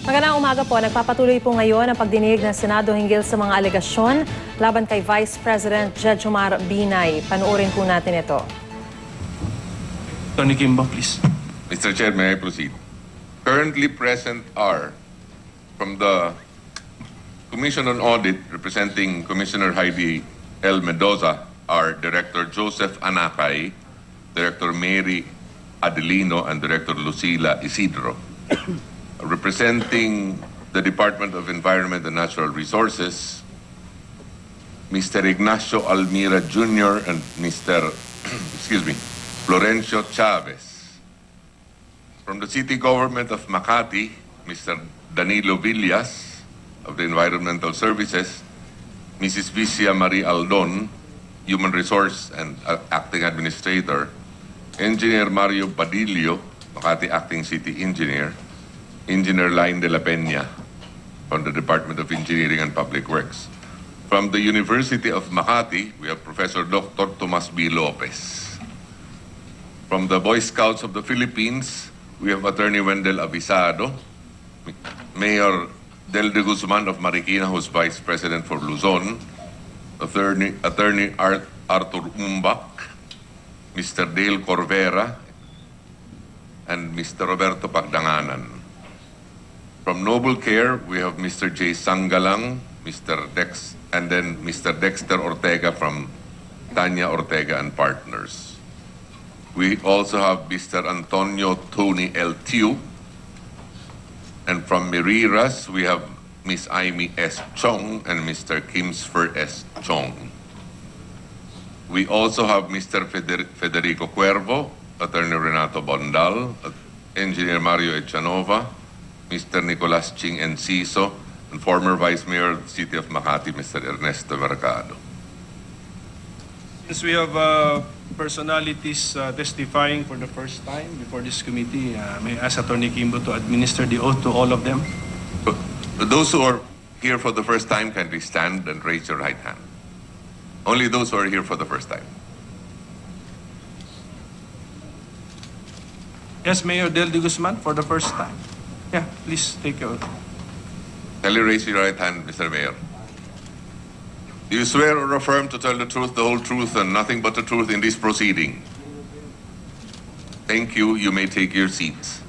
Magandang umaga po. Nagpapatuloy po ngayon ang pagdinig ng Senado hinggil sa mga alegasyon laban kay Vice President Jejomar Binay. Panuorin po natin ito. Tony Kimbo, please. Mr. Chair, may I proceed? Currently present are from the Commission on Audit representing Commissioner Heidi L. Mendoza, are Director Joseph Anacay, Director Mary Adelino, and Director Lucila Isidro. Representing the Department of Environment and Natural Resources, Mr. Ignacio Almira Jr. and Mr. Florencio Chavez. From the City Government of Makati, Mr. Danilo Villas of the Environmental Services, Mrs. Vicia Marie Aldon, Human Resource and Acting Administrator, Engineer Mario Padillo, Makati Acting City Engineer, Engineer Line de la Peña from the Department of Engineering and Public Works. From the University of Makati, we have Professor Dr. Tomas B. Lopez. From the Boy Scouts of the Philippines, we have Attorney Wendell Avisado, Mayor Del de Guzman of Marikina, who's Vice President for Luzon, Attorney Arthur Umbak, Mr. Dale Corvera, and Mr. Roberto Pagdanganan. From Noble Care, we have Mr. J. Sangalang, and then Mr. Dexter Ortega from Tanya Ortega and Partners. We also have Mr. Antonio Tony L. Tiu. And from Miriras, we have Miss Aimee S. Chong and Mr. Kimsfer S. Chong. We also have Mr. Federico Cuervo, Attorney Renato Bondal, Engineer Mario Echanova, Mr. Nicolas Ching Enciso, and former Vice Mayor of the City of Makati, Mr. Ernesto Mercado. Since we have personalities testifying for the first time before this committee, may I ask Attorney Kimbo to administer the oath to all of them? Those who are here for the first time, kindly stand and raise your right hand. Only those who are here for the first time. Yes, Mayor Del de Guzman, for the first time. Yeah, please take your oath. Kindly raise your right hand, Mr. Mayor. Do you swear or affirm to tell the truth, the whole truth, and nothing but the truth in this proceeding? Thank you. You may take your seats.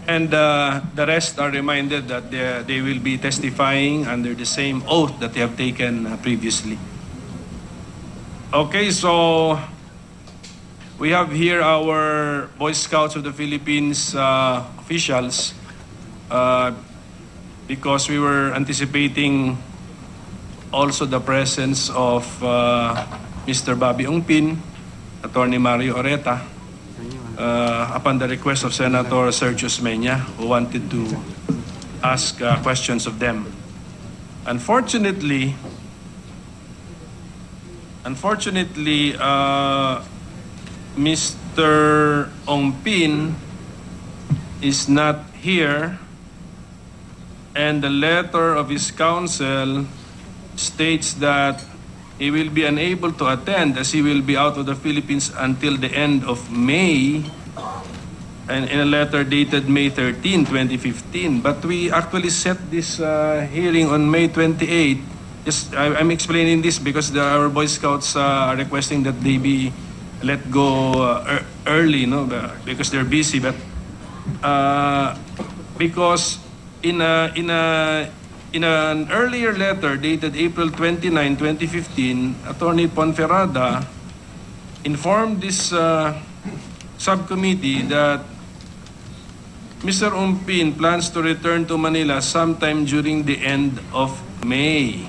And the rest are reminded that they will be testifying under the same oath that they have taken previously. Okay, so we have here our Boy Scouts of the Philippines officials because we were anticipating also the presence of Mr. Bobby Ongpin, Attorney Mario Oreta, upon the request of Senator Sergius Mena, who wanted to ask questions of them. Unfortunately, Mr. Ongpin is not here, and the letter of his counsel states that he will be unable to attend as he will be out of the Philippines until the end of May, and in a letter dated May 13, 2015. But we actually set this hearing on May 28. I'm explaining this because our Boy Scouts are requesting that they be let go early, no, because they're busy. But because in an earlier letter dated April 29, 2015, Attorney Ponferrada informed this subcommittee that Mr. Ongpin plans to return to Manila sometime during the end of May.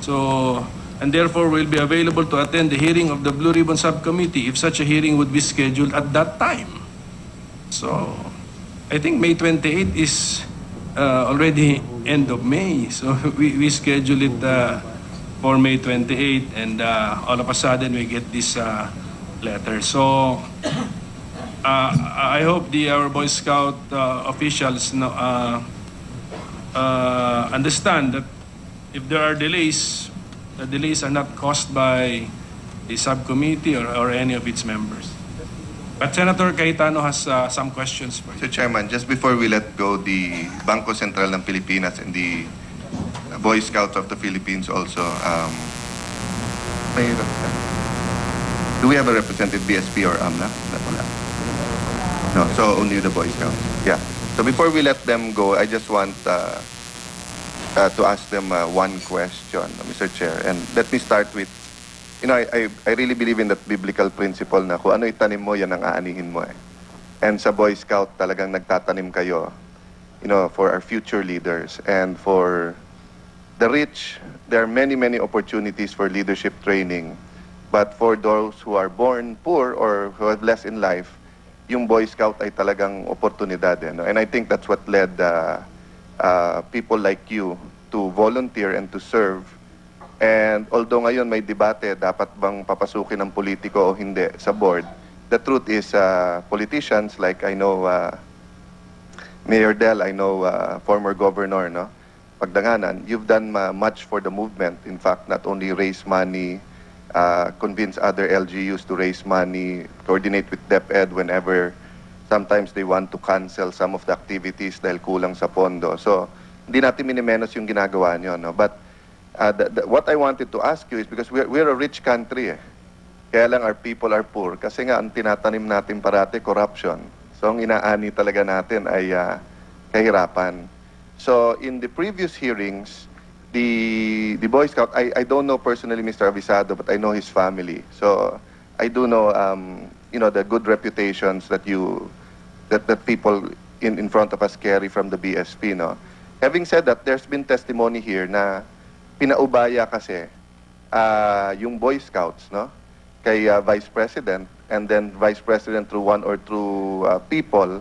So, and therefore will be available to attend the hearing of the Blue Ribbon Subcommittee if such a hearing would be scheduled at that time. So, I think May 28 is already end of May. So we schedule it for May 28, and all of a sudden we get this letter. So I hope our Boy Scout officials understand that if there are delays, the delays are not caused by the subcommittee or any of its members. But Senator Cayetano has some questions for you. Mr. Chairman, just before we let go the Bangko Sentral ng Pilipinas and the Boy Scouts of the Philippines also, do we have a representative BSP or AMNA? Wala. No, so only the Boy Scouts. Yeah. So before we let them go, I just want to ask them one question, Mr. Chair. And let me start with, you know, I really believe in that biblical principle na kung ano itanim mo, yan ang aanihin mo eh. And sa Boy Scout, talagang nagtatanim kayo, you know, for our future leaders. And for the rich, there are many, many opportunities for leadership training. But for those who are born poor or who have less in life, yung Boy Scout ay talagang oportunidad. Eh, no? And I think that's what led people like you to volunteer and to serve. And although ngayon may debate, dapat bang papasukin ng politiko o hindi sa board, the truth is politicians like I know Mayor Del, I know former governor, no? Pagdanganan, you've done much for the movement. In fact, not only raise money, convince other LGUs to raise money, coordinate with DepEd whenever sometimes they want to cancel some of the activities dahil kulang sa pondo. So, hindi natin minimenos yung ginagawa nyo, no? But what I wanted to ask you is because we're a rich country, eh. Kaya lang our people are poor. Kasi nga, ang tinatanim natin parati, corruption. So, ang inaani talaga natin ay kahirapan. So, in the previous hearings, the Boy Scout, I don't know personally Mr. Avisado, but I know his family. So, I do know, you know, the good reputations that people in front of us carry from the BSP, no? Having said that, there's been testimony here na pinaubaya kasi yung Boy Scouts, no? Kay Vice President, and then Vice President through one or two people,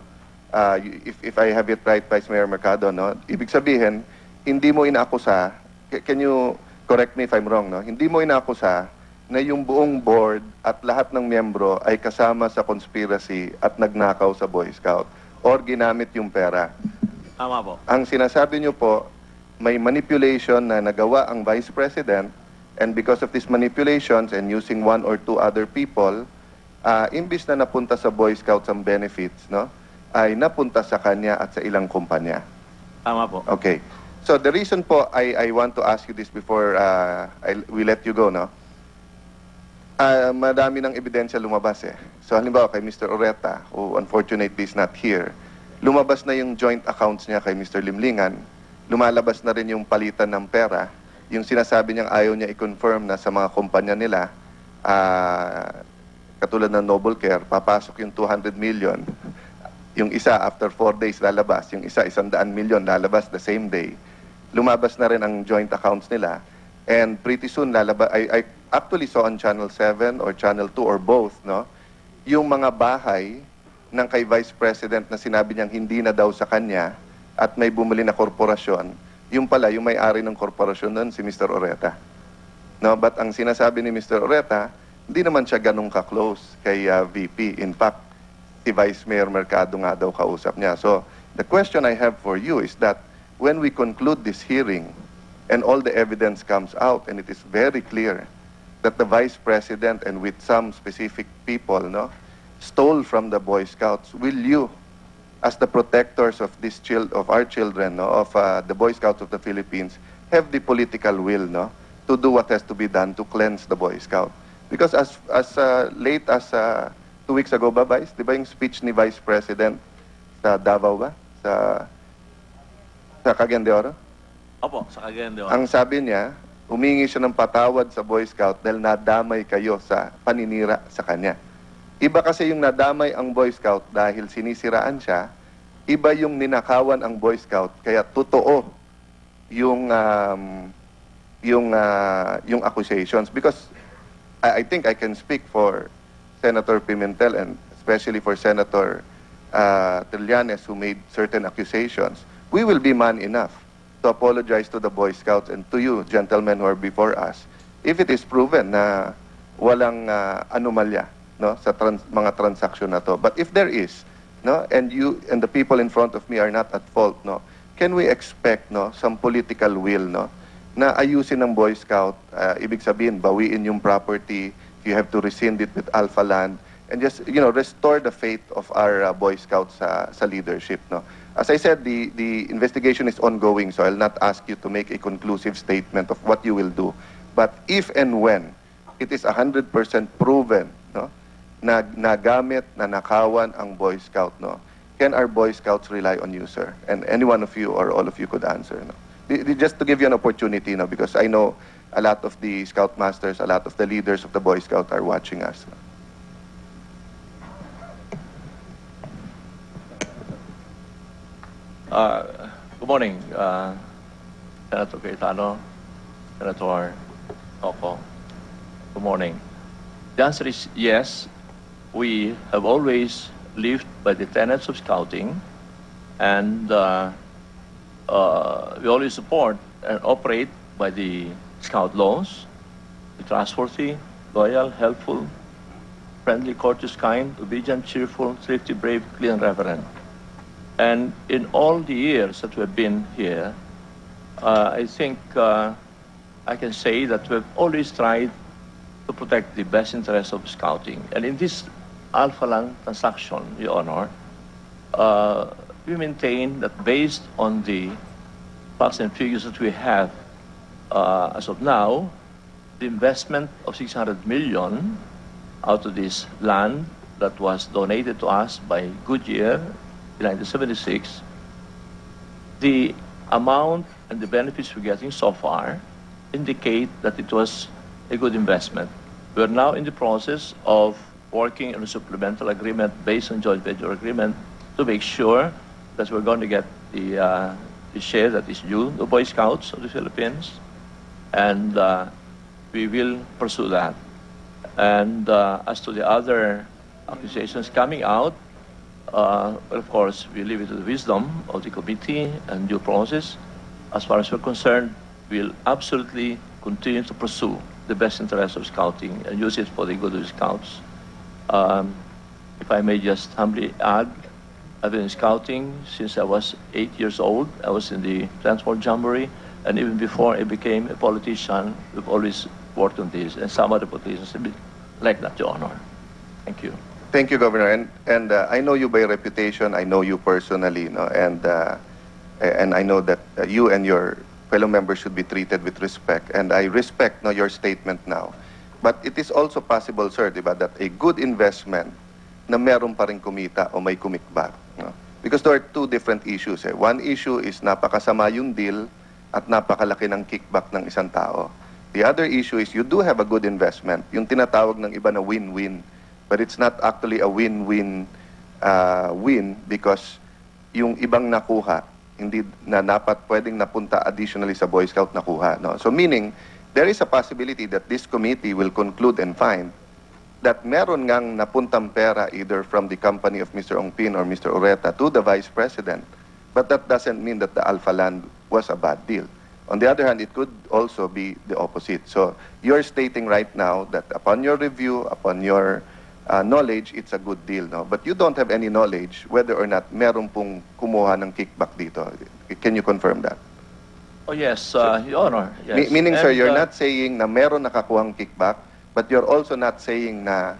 if I have it right, Vice Mayor Mercado, no? Ibig sabihin, hindi mo inaakusa, can you correct me if I'm wrong, no? Hindi mo inaakusa na yung buong board at lahat ng miyembro ay kasama sa conspiracy at nagnakaw sa Boy Scout or ginamit yung pera. Tama po. Ang sinasabi nyo po, may manipulation na nagawa ang Vice President, and because of these manipulations and using one or two other people, imbis na napunta sa Boy Scouts ang benefits, no, ay napunta sa kanya at sa ilang kumpanya. Tama po. Okay. So the reason po I want to ask you this before we let you go, no? Madami ng ebidensya lumabas eh. So halimbawa kay Mr. Oreta, who unfortunately is not here, lumabas na yung joint accounts niya kay Mr. Limlingan, lumalabas na rin yung palitan ng pera, yung sinasabi niyang ayaw niya i-confirm na sa mga kumpanya nila, katulad ng Noble Care, papasok yung 200 million, yung isa after 4 days lalabas, yung isa 100 million lalabas the same day. Lumabas na rin ang joint accounts nila, and pretty soon lalabas, I actually saw on Channel 7 or Channel 2 or both, no, yung mga bahay ng kay Vice President na sinabi niyang hindi na daw sa kanya at may bumili na korporasyon, yung pala, yung may-ari ng korporasyon nun, si Mr. Oreta. No, but ang sinasabi ni Mr. Oreta, hindi naman siya ganun ka-close kay VP. In fact, si Vice Mayor Mercado nga daw kausap niya. So, the question I have for you is that when we conclude this hearing and all the evidence comes out and it is very clear that the Vice President and with some specific people, no, stole from the Boy Scouts, will you, as the protectors of our children, no, of the Boy Scouts of the Philippines, have the political will, no, to do what has to be done to cleanse the Boy Scout? Because as late as 2 weeks ago ba, Vice? Di ba yung speech ni Vice President sa Davao ba? Sa Cagayan de Oro? Opo, sa Cagayan de Oro. Ang sabi niya, humingi siya ng patawad sa Boy Scout dahil nadamay kayo sa paninira sa kanya. Iba kasi yung nadamay ang Boy Scout dahil sinisiraan siya, iba yung ninakawan ang Boy Scout kaya totoo yung accusations. Because I think I can speak for Senator Pimentel and especially for Senator Trillanes, who made certain accusations. We will be man enough to apologize to the Boy Scouts and to you, gentlemen who are before us, if it is proven na walang anomalya, no, sa mga transaksyon na to. But if there is, no, and you and the people in front of me are not at fault, no, can we expect, no, some political will, no, na ayusin ng Boy Scout, ibig sabihin, bawiin yung property, you have to rescind it with Alpha Land, and just, restore the faith of our Boy Scouts sa leadership, no? As I said, the investigation is ongoing, so I'll not ask you to make a conclusive statement of what you will do. But if and when it is 100% proven, no, na nagamit, na nakawan ang Boy Scout, no, can our Boy Scouts rely on you, sir? And any one of you or all of you could answer, no? Just to give you an opportunity, no, because I know a lot of the Scout Masters, a lot of the leaders of the Boy Scout are watching us. No? Good morning, Senator Cayetano, Senator Coco. Good morning. The answer is yes. We have always lived by the tenets of scouting, and we always support and operate by the scout laws, be trustworthy, loyal, helpful, friendly, courteous, kind, obedient, cheerful, thrifty, brave, clean, and reverent. And in all the years that we've been here, I think I can say that we've always tried to protect the best interests of scouting. And in this Alpha Land transaction, Your Honor, we maintain that based on the facts and figures that we have as of now, the investment of 600 million out of this land that was donated to us by Goodyear in 1976, the amount and the benefits we're getting so far indicate that it was a good investment. We're now in the process of working on a supplemental agreement based on joint venture agreement to make sure that we're going to get the share that is due the Boy Scouts of the Philippines, and we will pursue that. And as to the other accusations coming out, well, of course, we leave it to the wisdom of the committee and due process. As far as we're concerned, we'll absolutely continue to pursue the best interest of scouting and use it for the good of the scouts. If I may just humbly add, I've been in scouting since I was 8 years old. I was in the Transport Jamboree, and even before I became a politician, we've always worked on this, and some other politicians have been like that, Your Honor. Thank you. Thank you, Governor. And I know you by reputation. I know you personally, no? And I know that you and your fellow members should be treated with respect. And I respect, no, your statement now. But it is also possible, sir, diba, that a good investment na meron pa rin kumita o may kumikbat, no? Because there are two different issues. One issue is napakasama yung deal at napakalaki ng kickback ng isang tao. The other issue is you do have a good investment, yung tinatawag ng iba na win-win. But it's not actually a win-win win because yung ibang nakuha, hindi na dapat pwedeng napunta additionally sa Boy Scout nakuha, no? So meaning, there is a possibility that this committee will conclude and find that meron ngang napuntang pera either from the company of Mr. Ongpin or Mr. Oreta to the Vice President. But that doesn't mean that the Alpha Land was a bad deal. On the other hand, it could also be the opposite. So you're stating right now that upon your review, upon your knowledge, it's a good deal, no? But you don't have any knowledge whether or not meron pong kumuha ng kickback dito. Can you confirm that? Oh, yes, Your Honor. Yes. Meaning, sir, And, you're not saying na meron nakakuhang kickback, but you're also not saying na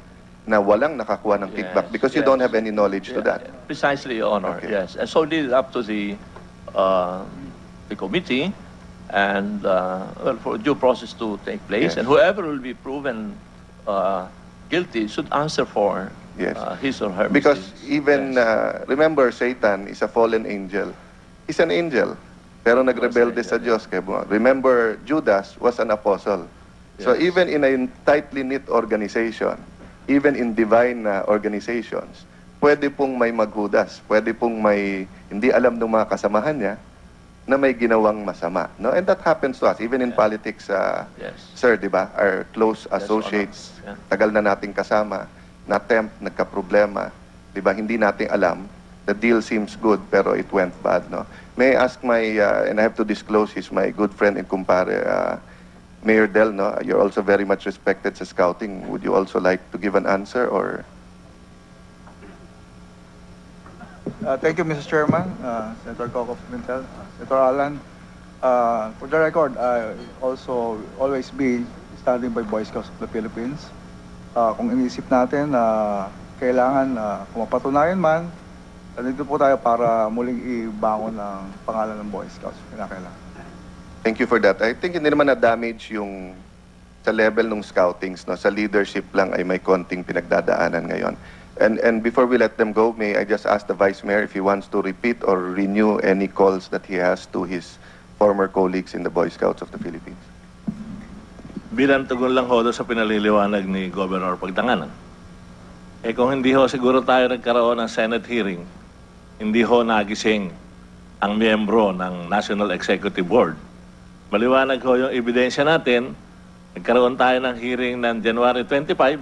walang nakakuha ng kickback because you don't have any knowledge to that. Precisely, Your Honor, Okay. yes. And so leave it up to the committee and well, for due process to take place. Yes. And whoever will be proven guilty should answer for Yes. his or her Because misdeeds. even, Yes. remember, Satan is a fallen angel. He's an angel. Pero nagrebelde sa Diyos. Remember, Judas was an apostle. So Yes. even in a tightly knit organization, even in divine organizations, pwede pong may maghudas, pwede pong may hindi alam ng mga kasamahan niya na may ginawang masama, no? And that happens to us even in politics, Yes. sir, di ba? Our close Yes, associates, Honor. Yeah. tagal na nating kasama, na-tempt, nagka-problema, di ba? Hindi nating alam. The deal seems good pero it went bad, no? May I ask my and I have to disclose, he's my good friend and kumpare, Mayor Del, no? You're also very much respected sa scouting. Would you also like to give an answer or? Thank you, Mr. Chairman, Senator Coco Pimentel, Senator Alan. For the record, I also always be standing by Boy Scouts of the Philippines. Kung iniisip natin na kailangan kung mapatunayan man, nandito po tayo para muling ibangon ang pangalan ng Boy Scouts. Kinakailangan. Thank you for that. I think hindi naman na-damage yung sa level ng scoutings, no? Sa leadership lang ay may konting pinagdadaanan ngayon. And before we let them go, may I just ask the Vice Mayor if he wants to repeat or renew any calls that he has to his former colleagues in the Boy Scouts of the Philippines. Bilang tugon lang ho doon sa pinaliliwanag ni Governor Pagdanganan. Kung hindi ho siguro tayo nagkaroon ng Senate hearing, hindi ho nagising ang miyembro ng National Executive Board. Maliwanag ho yung ebidensya natin. Nagkaroon tayo ng hearing ng January 25,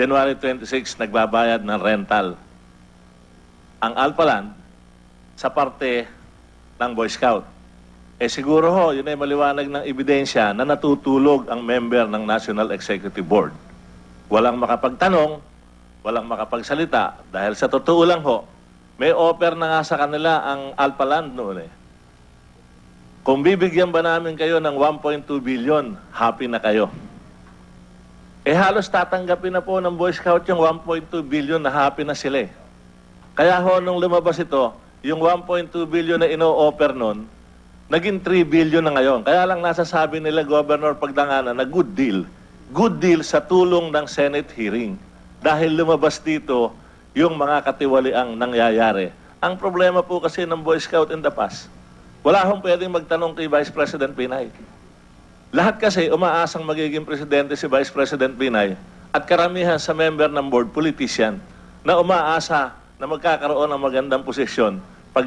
January 26, nagbabayad ng rental. Ang Alpaland, sa parte ng Boy Scout. Siguro ho, yun ay maliwanag ng ebidensya na natutulog ang member ng National Executive Board. Walang makapagtanong, walang makapagsalita. Dahil sa totoo lang ho, may offer na nga sa kanila ang Alpaland noon eh. Kung bibigyan ba namin kayo ng 1.2 billion, happy na kayo. Halos tatanggapin na po ng Boy Scout yung 1.2 billion na happy na sila eh. Kaya ho, nung lumabas ito, yung 1.2 billion na ino-offer nun, naging 3 billion na ngayon. Kaya lang nasasabi nila, Governor Pagdanganan, na good deal. Good deal sa tulong ng Senate hearing. Dahil lumabas dito yung mga katiwaliang nangyayari. Ang problema po kasi ng Boy Scout in the past, wala hong pwedeng magtanong kay Vice President Binay. Lahat kasi umaasang magiging presidente si Vice President Binay at karamihan sa member ng board, politician, na umaasa na magkakaroon ng magandang posisyon pag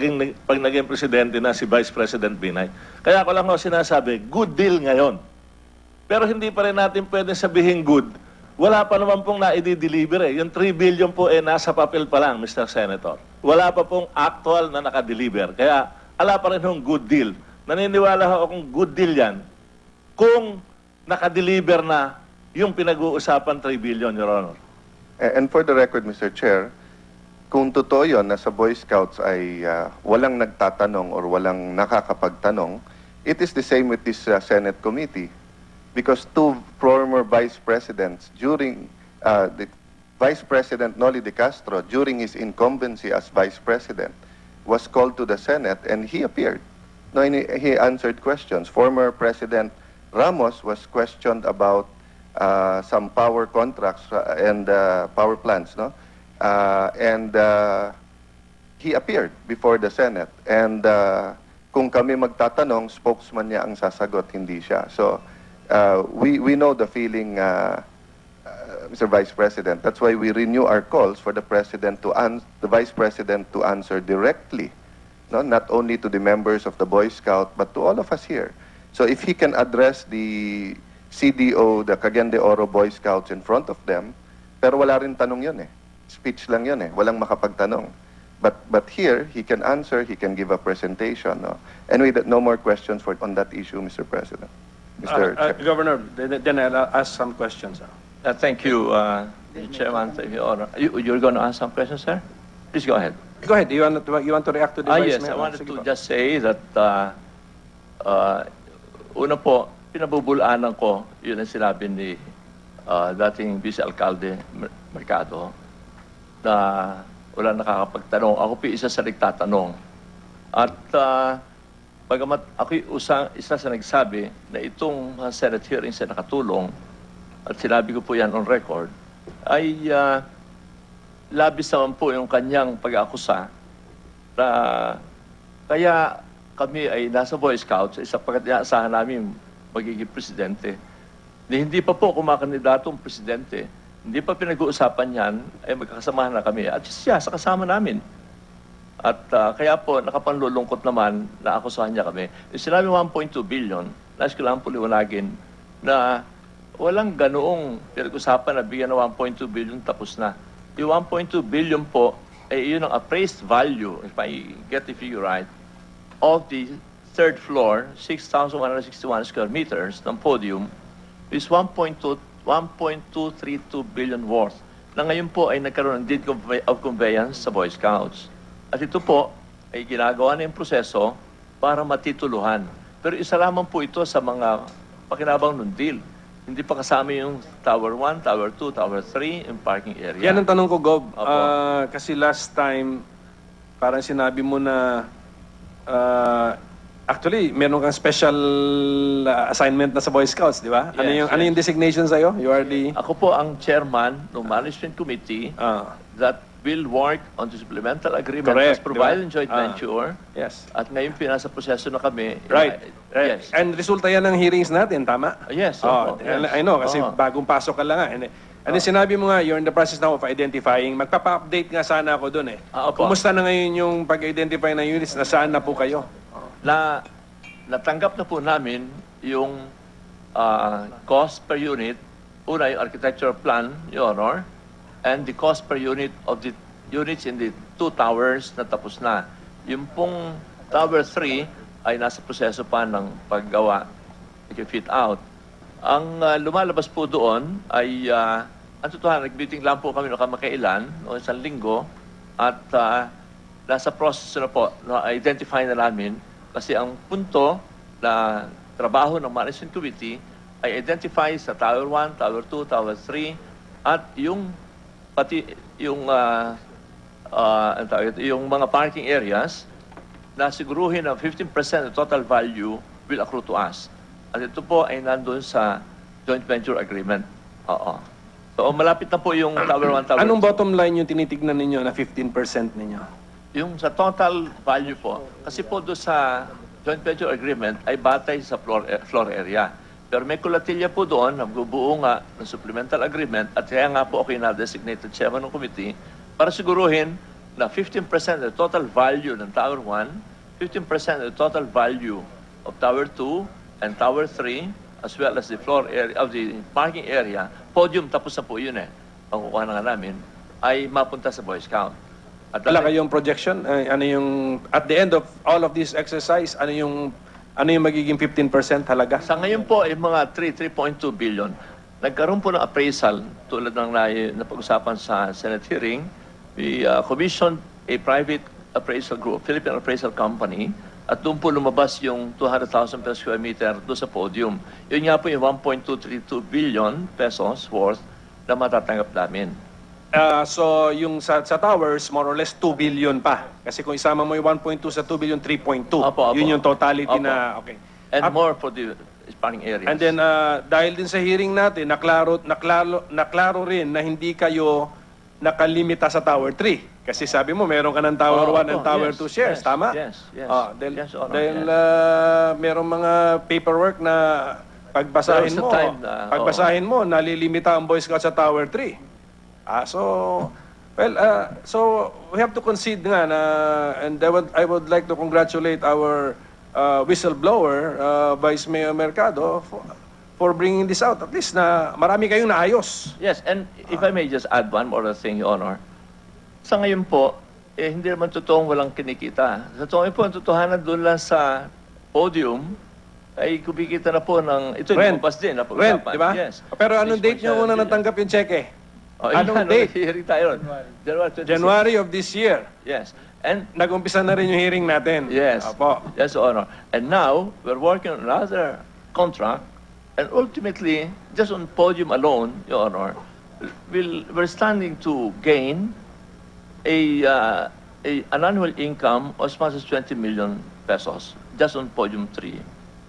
naging presidente na si Vice President Binay. Kaya ko lang ho sinasabi, good deal ngayon. Pero hindi pa rin natin pwede sabihin good. Wala pa naman pong na-i-deliver eh. Yung 3 billion po nasa papel pa lang, Mr. Senator. Wala pa pong actual na nakadeliver. Kaya ala pa rin hong good deal. Naniniwala ho akong good deal yan kung nakadeliver na yung pinag-uusapan 3 billion, Your Honor. And for the record, Mr. Chair, kung totoo yun na sa Boy Scouts ay walang nagtatanong or walang nakakapagtanong, it is the same with this Senate committee. Because two former vice presidents during the Vice President Noli de Castro, during his incumbency as vice president, was called to the Senate and he appeared. No, he answered questions. Former President Ramos was questioned about some power contracts and power plants, no? He appeared before the Senate. And kung kami magtatanong, spokesman niya ang sasagot, hindi siya. So we know the feeling, Mr. Vice President. That's why we renew our calls for the President to the Vice President to answer directly, no? Not only to the members of the Boy Scout, but to all of us here. So if he can address the CDO, the Cagayan de Oro Boy Scouts in front of them, pero wala rin tanong yun eh. Speech lang yun eh. Walang makapagtanong. But here, he can answer, he can give a presentation. No? Anyway, no more questions on that issue, Mr. President. Mr. Chair. Governor, then I'll ask some questions. Thank you, Chairman. Thank you, Honor. You're going to ask some questions, sir? Please go ahead. Go ahead. You want to react to the Vice Yes, Mayor? I wanted Sige to po. just say that una po, pinabubulaanan ko, yun ang sinabi ni dating Vice Alcalde Mercado, na wala nakakapagtanong. Ako po isa sa nagtatanong. At bagamat ako'y isa sa nagsabi na itong Senate hearings na nakatulong, at sinabi ko po yan on record, ay labis naman po yung kanyang pag-akusa na kaya kami ay nasa Boy Scouts sapagkat inaasahan namin magiging presidente. Hindi pa po kumakandidatong presidente. Hindi pa pinag-uusapan yan, ay magkakasamahan na kami. At siya sa kasama namin. At kaya po, nakapanlulungkot naman na akusahan niya kami. Yung sinabi 1.2 billion, nais ko lang po liwanagin na walang ganoong pinag-usapan na bigyan ng 1.2 billion tapos na. Yung 1.2 billion po, ay yun ang appraised value, if I get the figure right, of the third floor, 6,161 square meters ng podium, is 1.232 billion worth na ngayon po ay nagkaroon ng deed of conveyance sa Boy Scouts. At ito po ay ginagawa na yung proseso para matituluhan. Pero isa lamang po ito sa mga pakinabang ng deal. Hindi pa kasama yung Tower 1, Tower 2, Tower 3, yung parking area. Yan ang tanong ko, Gob. Opo. Kasi last time, parang sinabi mo na actually, meron kang special assignment na sa Boy Scouts, di ba? Yes, Ano yung designation sa'yo? You are the... Ako po ang chairman ng management committee that will work on the supplemental agreement Correct, as provided di ba? in joint venture. Yes. At ngayon pinasa proseso na kami. Right. Yes. And resulta yan ng hearings natin, tama? Yes. Oh, opo, yes. I know, kasi Oo. bagong pasok ka lang nga. And then sinabi mo nga, you're in the process now of identifying. Magpapa-update nga sana ako dun eh. Opo. Kumusta na ngayon yung pag-identify ng units? Nasaan na po kayo? Natanggap na po namin yung cost per unit. Una, yung architectural plan, Your Honor, and the cost per unit of the units in the 2 towers na tapos na. Yung pong Tower 3 ay nasa proseso pa ng paggawa, fit out. Ang lumalabas po doon ay, ang totoo, nag-meeting lang po kami noong kamakailan, noong isang linggo, at nasa process na po, na-identify na namin, kasi ang punto na trabaho ng management committee ay identify sa Tower 1, Tower 2, Tower 3, at yung pati yung yung mga parking areas na siguruhin na 15% of total value will accrue to us. At ito po ay nandun sa joint venture agreement. Oo. So malapit na po yung Tower 1, Tower 2. Anong bottom line yung tinitignan ninyo na 15% ninyo? Yung sa total value po, kasi po doon sa joint venture agreement ay batay sa floor area. Pero may kulatilya po doon, nagbubuo nga ng supplemental agreement at kaya nga po ako yung na-designated chairman ng committee para siguruhin na 15% of the total value ng Tower 1, 15% of the total value of Tower 2 and Tower 3, as well as the floor area of the parking area, podium tapos na po yun eh, ang kukuha na nga namin, ay mapunta sa Boy Scout. At Wala kayong projection? Ano yung, at the end of all of this exercise, ano yung magiging 15% halaga? Sa ngayon po, ay mga 3.2 billion. Nagkaroon po ng appraisal tulad ng napag-usapan sa Senate hearing. We commissioned a private appraisal group, Philippine Appraisal Company, at doon po lumabas yung 200,000 per square meter doon sa podium. Yun nga po yung 1.232 billion pesos worth na matatanggap namin. So yung sa towers, more or less 2 billion pa. Kasi kung isama mo yung 1.2 sa 2 billion, 3.2. Opo. Yun yung totality Opo. na, okay. And more for the parking areas. And then, dahil din sa hearing natin, naklaro rin na hindi kayo nakalimita sa Tower 3. Kasi sabi mo, meron ka ng Tower 1 and Tower 2 shares, yes, tama? Yes, yes. Dahil, Yes, Honor, dahil yes. merong mga paperwork na pagbasahin There mo, was a time na, mo, nalilimita ang Boy Scout sa Tower 3. So we have to concede nga na, and I would like to congratulate our whistleblower, Vice Mayor Mercado, for bringing this out. At least na marami kayong naayos. Yes, and if I may just add one more thing, Your Honor. Sa ngayon po, hindi naman totoong walang kinikita. Sa totoo po, ang totohanan doon lang sa podium, ay kumikita na po ng, ito Rent. lumabas din, Rent, napag-usapan. di ba? Yes. Pero anong date 6.7 nyo una billion. natanggap yung cheque? Anong Yan, date? hearing tayo ron. January 26. January of this year. Yes. And Nag-umpisa na rin yung hearing natin. yes. Apo. Yes, Your Honor. And now, we're working on another contract, and ultimately, just on podium alone, Your Honor, we're standing to gain an annual income of as much as 20 million pesos just on podium 3,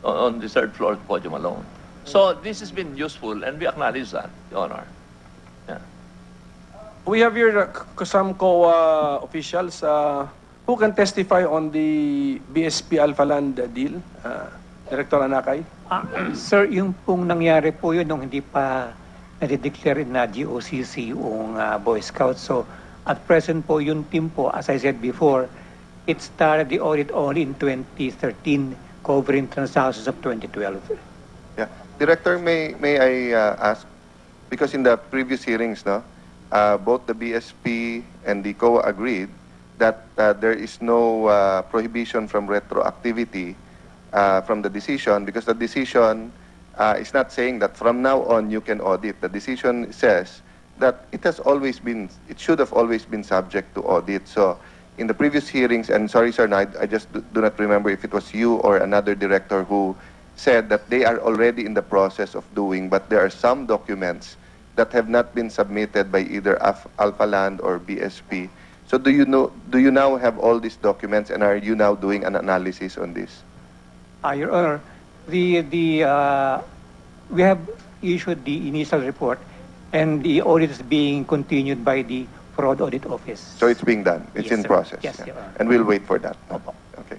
on the third floor podium alone. So this has been useful, and we acknowledge that, Your Honor. Yeah. We have here some COA officials who can testify on the BSP Alpha Land deal. Director Anakay. Sir, yung pong nangyari po yun nung hindi pa nade-declare na GOCC yung Boy Scouts. So, at present po, yung team po, as I said before, it started the audit only in 2013, covering transactions of 2012. Yeah. Director, may I ask, because in the previous hearings, no, both the BSP and the COA agreed that there is no prohibition from retroactivity from the decision, because the decision is not saying that from now on you can audit. The decision says that it should have always been subject to audit. So in the previous hearings, and sorry sir, I just do not remember if it was you or another director who said that they are already in the process of doing, but there are some documents that have not been submitted by either Alpha Land or BSP. So do you now have all these documents, and are you now doing an analysis on this? Your Honor, we have issued the initial report, and the audit is being continued by the Fraud Audit Office. So it's being done. It's Yes, in sir. process. Yes, yeah. Your Honor. And we'll wait for that. Opo. Okay.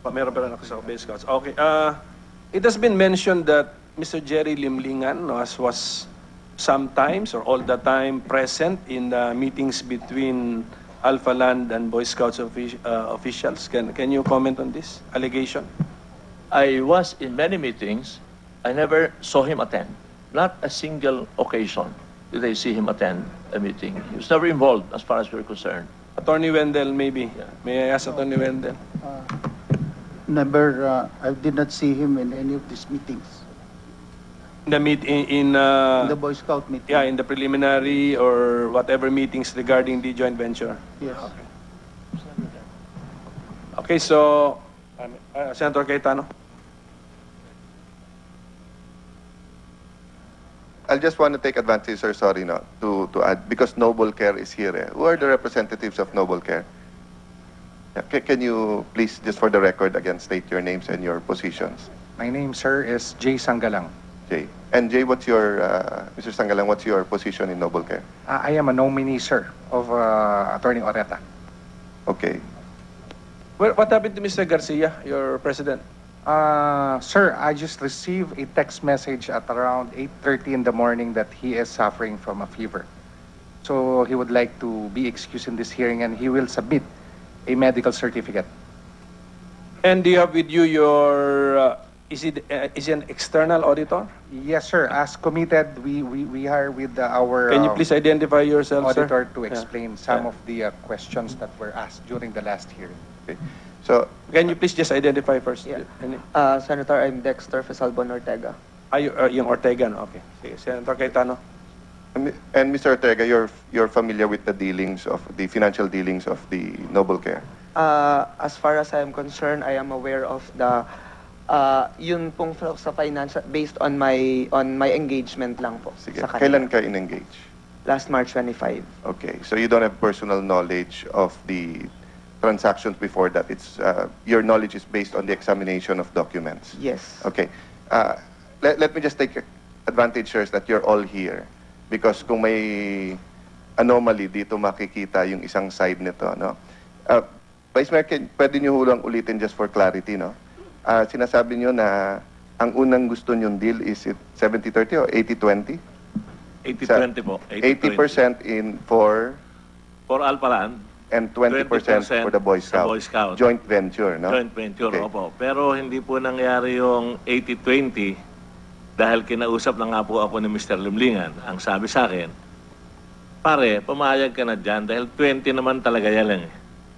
Meron pa rin ako sa Boy Scouts. Okay. It has been mentioned that Mr. Jerry Limlingan was sometimes or all the time present in the meetings between Alpha Land and Boy Scouts officials. Can you comment on this allegation? I was in many meetings. I never saw him attend. Not a single occasion did I see him attend a meeting. He was never involved as far as we're concerned. Attorney Wendell, maybe. May I ask Attorney Wendell? Never, I did not see him in any of these meetings. In the In the Boy Scout meeting. yeah, in the preliminary or whatever meetings regarding the joint venture. Yes. Okay, so Senator Cayetano. I'll just want to take advantage, sir, sorry, no, to add, because Noble Care is here. Eh. Who are the representatives of Noble Care? Yeah, can you please, just for the record, again, state your names and your positions? My name, sir, is Jay Sangalang. Jay. And Jay, what's your, Mr. Sangalang, what's your position in Noble Care? I am a nominee, sir, of Attorney Oreta. Okay. What happened to Mr. Garcia, your president? Sir, I just received a text message at around 8:30 in the morning that he is suffering from a fever. So he would like to be excused in this hearing, and he will submit a medical certificate. And do you have with you your, is he an external auditor? Yes, sir. As committed, we are with our Can you please identify yourself, sir? auditor to Yeah. explain some of the questions that were asked during the last hearing. Okay. So, Can you please just identify first? Yeah. Any- Senator, I'm Dexter Fisalbon Ortega. yung Ortega, no? Okay. Sige, Senator Cayetano. and Mr. Ortega, you're familiar with the dealings of the financial dealings of the Noble Care? As far as I am concerned, I am aware of the yun pong sa financial based on my engagement lang po Sige. sa kanila. Kailan ka in-engage? Last March 25. Okay. So you don't have personal knowledge of the transactions before that. It's your knowledge is based on the examination of documents. Yes. Okay. Let me just take advantage, sirs, that you're all here. Because kung may anomaly, dito makikita yung isang side nito, no? Vice Mayor, pwede nyo hulang ulitin just for clarity, no? Sinasabi nyo na ang unang gusto nyong deal is it 70-30 o 80-20? 80-20 po. 80% for For Alpha Land, and 20% for the Boy sa Scout. Boy Scout. Joint venture, no? Joint venture, Okay. opo. Pero hindi po nangyari yung 80-20 dahil kinausap na nga po ako ni Mr. Limlingan. Ang sabi sa akin, pare, pumayag ka na dyan dahil 20 naman talaga yan lang.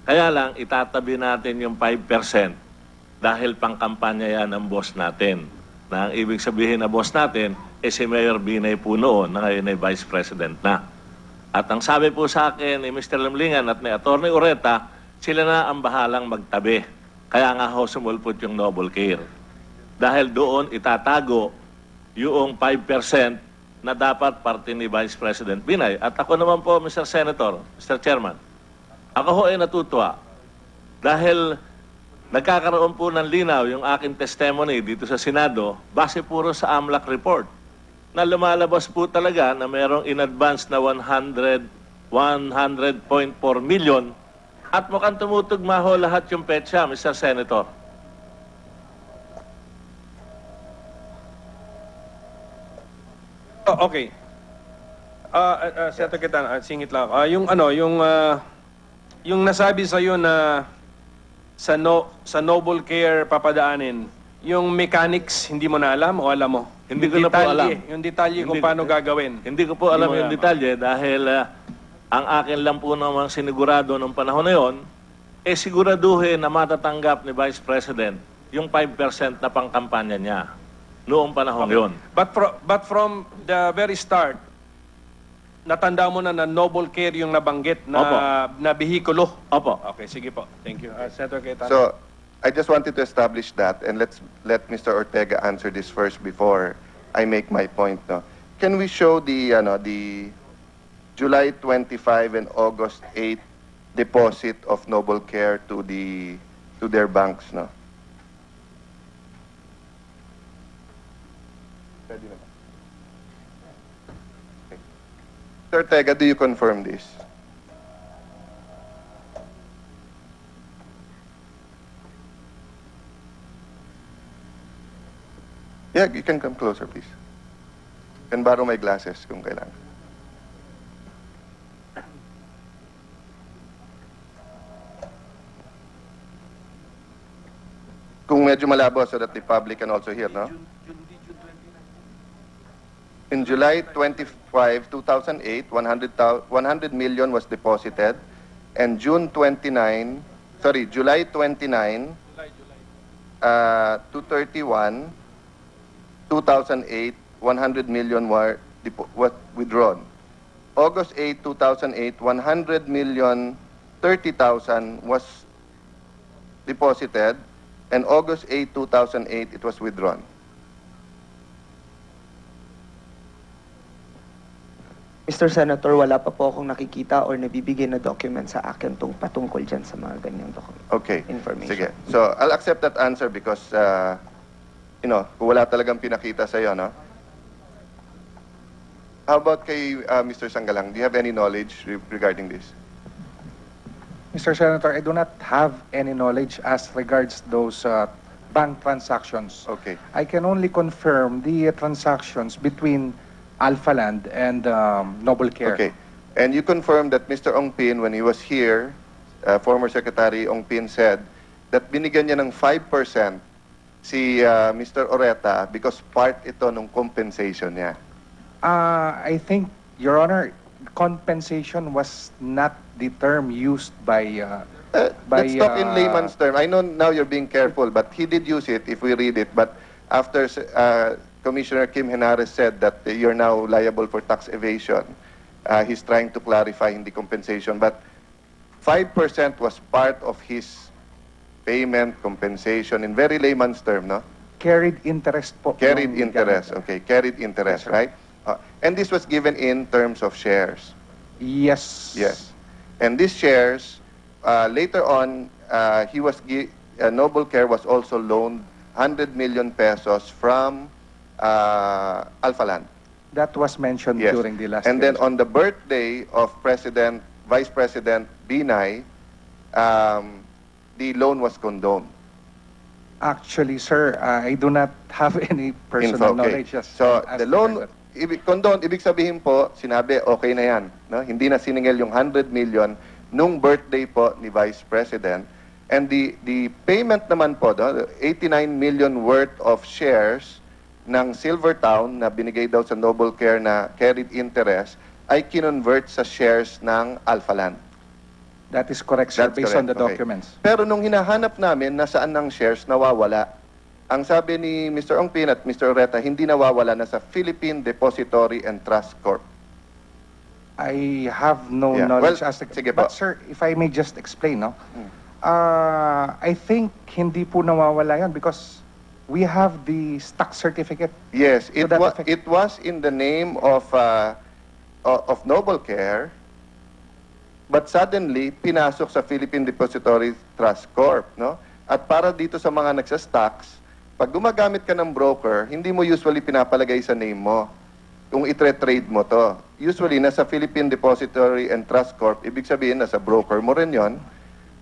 Kaya lang, itatabi natin yung 5% dahil pangkampanya yan ang boss natin. Na ang ibig sabihin na boss natin, si Mayor Binay po noon na ngayon ay Vice President na. At ang sabi po sa akin ni Mr. Limlingan at ni Atty. Oreta, sila na ang bahalang magtabi. Kaya nga ho sumulpot yung Noble Care. Dahil doon itatago yung 5% na dapat parte ni Vice President Binay. At ako naman po, Mr. Senator, Mr. Chairman, ako ho ay natutuwa. Dahil nagkakaroon po ng linaw yung aking testimony dito sa Senado base puro sa AMLAC report na lumalabas po talaga na mayroong in advance na 100.4 million at mukhang tumutugma ho lahat yung petsa, Mr. Senator. Oh, okay. Senator Cayetano, singit lang ako. Yung nasabi sa iyo na sa Noble Care papadaanin, yung mechanics hindi mo na alam o alam mo? Hindi ko Yung na po detalye, alam. Yung detalye kung Hindi- paano gagawin. Hindi ko po alam Hindi mo yung alam. detalye dahil ang akin lang po namang sinigurado nung panahon na yon, siguraduhin na matatanggap ni Vice President yung 5% na pangkampanya niya noong panahon yon. But from the very start, natanda mo na Noble Care yung nabanggit na, Opo. na behikulo. Opo. Okay, sige po. Thank you. Senator Cayetano. So, I just wanted to establish that, and let Mr. Ortega answer this first before I make my point. No? Can we show the July 25 and August 8 deposit of Noble Care to their banks? No? Pwede na ba? Okay. Mr. Ortega, do you confirm this? Yeah, you can come closer, please. Can borrow my glasses kung kailangan. Kung medyo malabo so that the public can also hear, no? In July 25, 2008, 100 million was deposited, and July 29, 231, 2008, 100 million were withdrawn. August 8, 2008, 100 million, 30,000 was deposited, and August 8, 2008, it was withdrawn. Mr. Senator, wala pa po akong nakikita or nabibigay na document sa akin patungkol dyan sa mga ganyang Okay. information. Sige. So, I'll accept that answer because, kung wala talagang pinakita sa'yo, no? How about kay Mr. Sanggalang? Do you have any knowledge regarding this? Mr. Senator, I do not have any knowledge as regards those bank transactions. Okay. I can only confirm the transactions between Alphaland and Noble Care. Okay. And you confirmed that Mr. Ongpin, when he was here, former Secretary Ongpin said that binigyan niya ng 5% si Mr. Oreta because part ito ng compensation niya. I think, Your Honor, compensation was not the term used by Let's talk in layman's term. I know now you're being careful, but he did use it if we read it. But after Commissioner Kim Henares said that you're now liable for tax evasion, he's trying to clarify in the compensation. But 5% was part of his payment, compensation, in very layman's term, no? carried interest po. Carried yung interest, gamit. okay. Carried interest, Yes, sir. right? And this was given in terms of shares. Yes. Yes. And these shares, later on, Noble Care was also loaned 100 million pesos from Alphaland. That was mentioned Yes. during the last And then hearing. on the birthday of Vice President Binay, the loan was condoned. Actually, sir, I do not have any personal Info, okay. knowledge. As So, as the to loan, that. condoned, ibig sabihin po, sinabi, okay na yan. No? Hindi na siningil yung 100 million nung birthday po ni Vice President. And the payment naman po, the 89 million worth of shares ng Silvertown na binigay daw sa Noble Care na carried interest ay kinonvert sa shares ng Alphaland. That is correct, sir, That's based correct, on the okay. documents. Pero nung hinahanap namin, nasaan ng shares, nawawala. Ang sabi ni Mr. Ongpin at Mr. Oreta, hindi nawawala na sa Philippine Depository and Trust Corp. I have no Yeah. knowledge Well, as to... sige po. But, sir, if I may just explain, no? I think hindi po nawawala yan because we have the stock certificate. Yes, To that effect. it was in the name of Noble Care, but suddenly pinasok sa Philippine Depository Trust Corp, no? At para dito sa mga nagsa-stocks, pag gumagamit ka ng broker, hindi mo usually pinapalagay sa name mo. Kung itre-trade mo to. Usually nasa Philippine Depository and Trust Corp, ibig sabihin nasa broker mo rin 'yon.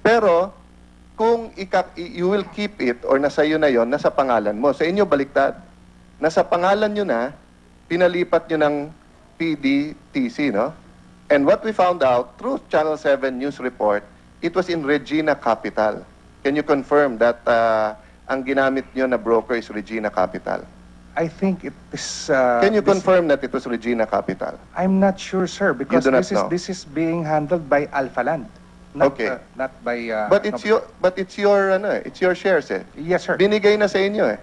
Pero kung you will keep it or nasa iyo na 'yon, nasa pangalan mo. Sa inyo baliktad. Nasa pangalan nyo na, pinalipat nyo ng PDTC, no? And what we found out through Channel 7 news report, it was in Regina Capital. Can you confirm that ang ginamit nyo na broker is Regina Capital? I think it is... Can you this- confirm that it was Regina Capital? I'm not sure, sir, because do not know. this is being handled by Alphaland. Not, Okay. not by... But it's your shares eh. Yes, sir. Binigay na sa inyo eh.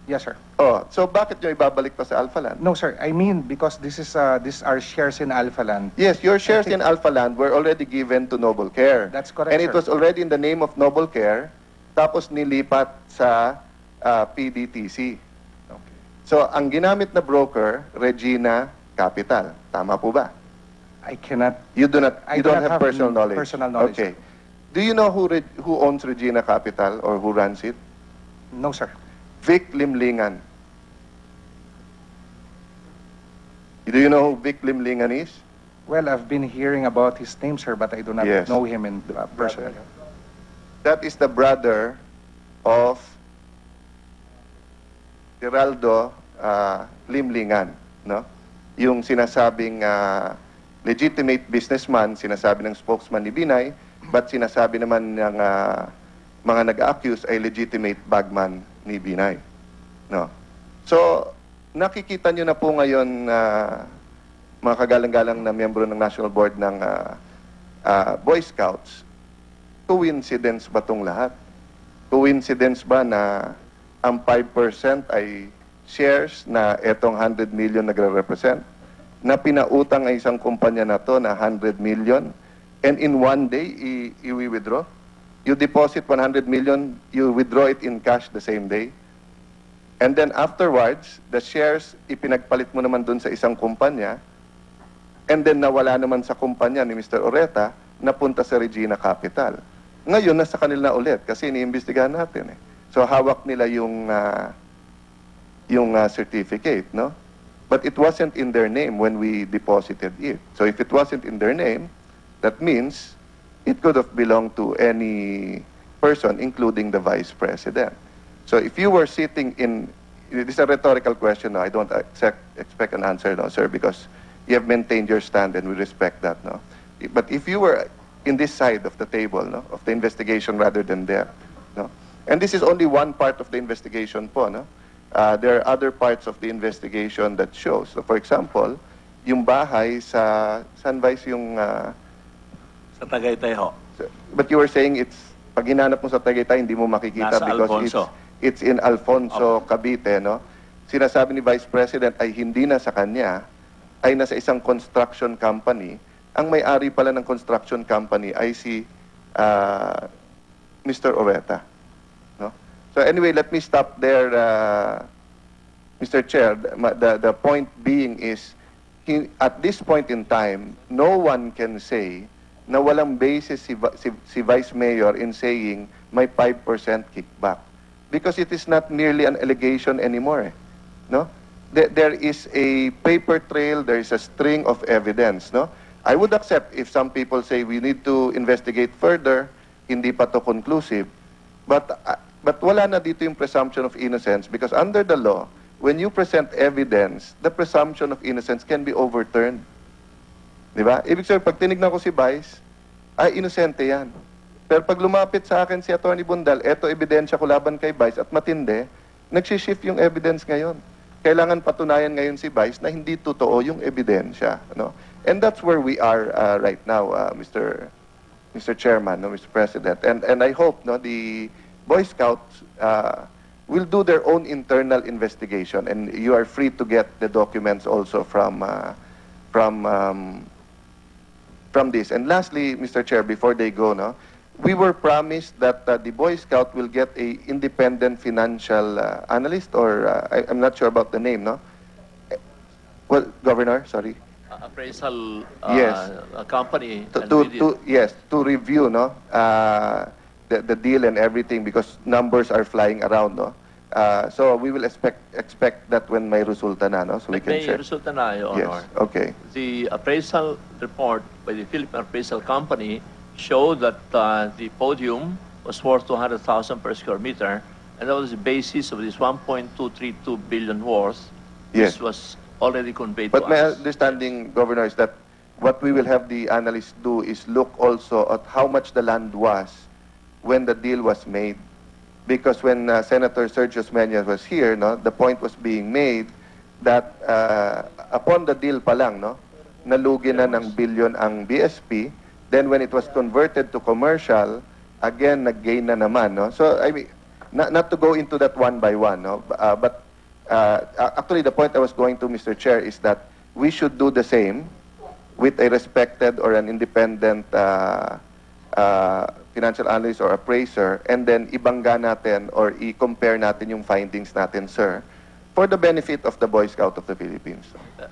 Yes, sir. Oh, so bakit nyo ibabalik pa sa Alphaland? No, sir. I mean, because these are shares in Alphaland. Yes, your shares think- in Alphaland were already given to Noble Care. That's correct, And it sir. was already in the name of Noble Care. tapos nilipat sa PDTC. Okay. So, ang ginamit na broker, Regina Capital. Tama po ba? I cannot. You do not. I You do don't not have personal knowledge. personal knowledge. Okay. Do you know who owns Regina Capital or who runs it? No, sir. Vic Limlingan. Do you know who Vic Limlingan is? Well, I've been hearing about his name, sir, but I do not Yes. know him in personally. That is the brother of Geraldo Limlingan, no? Yung sinasabing legitimate businessman, sinasabi ng spokesman ni Binay, but sinasabi naman ng mga nag-accuse ay legitimate bagman ni Binay, no? So, nakikita nyo na po ngayon mga kagalang-galang na miyembro ng National Board ng Boy Scouts, coincidence ba itong lahat? Coincidence ba na ang 5% ay shares na etong 100 million nagre-represent? Na pinautang ay isang kumpanya na to na 100 million and in one day, i-withdraw? You deposit 100 million, you withdraw it in cash the same day? And then afterwards, the shares, ipinagpalit mo naman dun sa isang kumpanya, and then nawala naman sa kumpanya ni Mr. Oreta, napunta sa Regina Capital. Ngayon, nasa kanila na ulit kasi iniimbestigahan natin eh. So hawak nila yung certificate, no? But it wasn't in their name when we deposited it. So if it wasn't in their name, that means it could have belonged to any person, including the Vice President. So if you were sitting in, this is a rhetorical question, no? I don't expect an answer, no, sir, because you have maintained your stand and we respect that, no? But if you were in this side of the table, no, of the investigation rather than there, no? And this is only one part of the investigation po, no? There are other parts of the investigation that shows. So for example, yung bahay sa, saan Vice yung... Sa Tagaytay ho. But you were saying it's, pag hinanap mo sa Tagaytay, hindi mo makikita Nasa because Alfonso. it's in Alfonso, Cavite, no? Sinasabi ni Vice President ay hindi na sa kanya, ay nasa isang construction company. Ang may-ari pala ng construction company ay si Mr. Oreta, no? So anyway, let me stop there, Mr. Chair. The point being is, at this point in time, no one can say na walang basis si Vice Mayor in saying may 5% kickback. Because it is not merely an allegation anymore, no? There is a paper trail, there is a string of evidence, no? I would accept if some people say we need to investigate further, hindi pa to conclusive, but wala na dito yung presumption of innocence because under the law, when you present evidence, the presumption of innocence can be overturned. Di ba? Ibig sabihin, pag tinignan ko si Vice, ay inosente yan. Pero pag lumapit sa akin si Atty. Bundal, eto ebidensya ko laban kay Vice at matindi, nagsishift yung evidence ngayon. Kailangan patunayan ngayon si Vice na hindi totoo yung ebidensya, no? And that's where we are right now, Mr. Chairman, no, Mr. President. And I hope, no, the Boy Scouts will do their own internal investigation, and you are free to get the documents also from this. And lastly, Mr. Chair, before they go, no, we were promised that the Boy Scout will get a independent financial analyst, or I'm not sure about the name, no? Well, Governor, sorry. Appraisal Yes. company. Yes, to review, no, the deal and everything because numbers are flying around, no. So we will expect that when may resulta na, no, so we can May share. resulta na, Your Honor. Yes, okay. The appraisal report by the Philippine Appraisal Company showed that the podium was worth 200,000 per square meter, and that was the basis of this 1.232 billion worth. Yes. This was already conveyed But to my us. understanding, Governor, is that what we will have the analysts do is look also at how much the land was when the deal was made. Because when Senator Sergio Meñas was here, no, the point was being made that upon the deal pa lang, no, nalugi na ng billion ang BSP. Then when it was converted to commercial, again, nag-gain na naman, no? So, I mean, not to go into that one by one, no? But actually, the point I was going to, Mr. Chair, is that we should do the same with a respected or an independent financial analyst or appraiser, and then ibangga natin or i-compare natin yung findings natin, sir, for the benefit of the Boy Scout of the Philippines.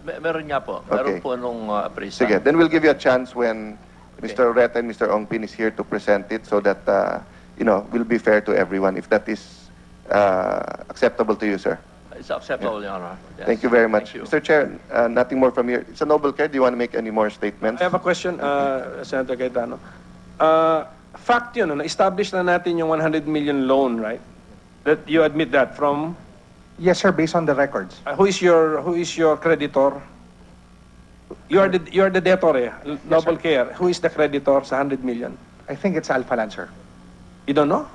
Meron nga po. Okay. Meron po nung appraisal. Sige, then we'll give you a chance when Mr. Oreta and Mr. Ongpin is here to present it so that, we'll be fair to everyone if that is acceptable to you, sir. It's acceptable, Your Honor. Yes. Thank you very much. Thank you. Mr. Chair, nothing more from you. It's a noble care. Do you want to make any more statements? I have a question, Senator Cayetano. Fact yun, na-establish na natin yung 100 million loan, right? That you admit that from, Yes, sir, based on the records. who is your creditor? You are the debtor, eh? Noble Care. Who is the creditor sa 100 million? I think it's Alpha Land, sir. You don't know?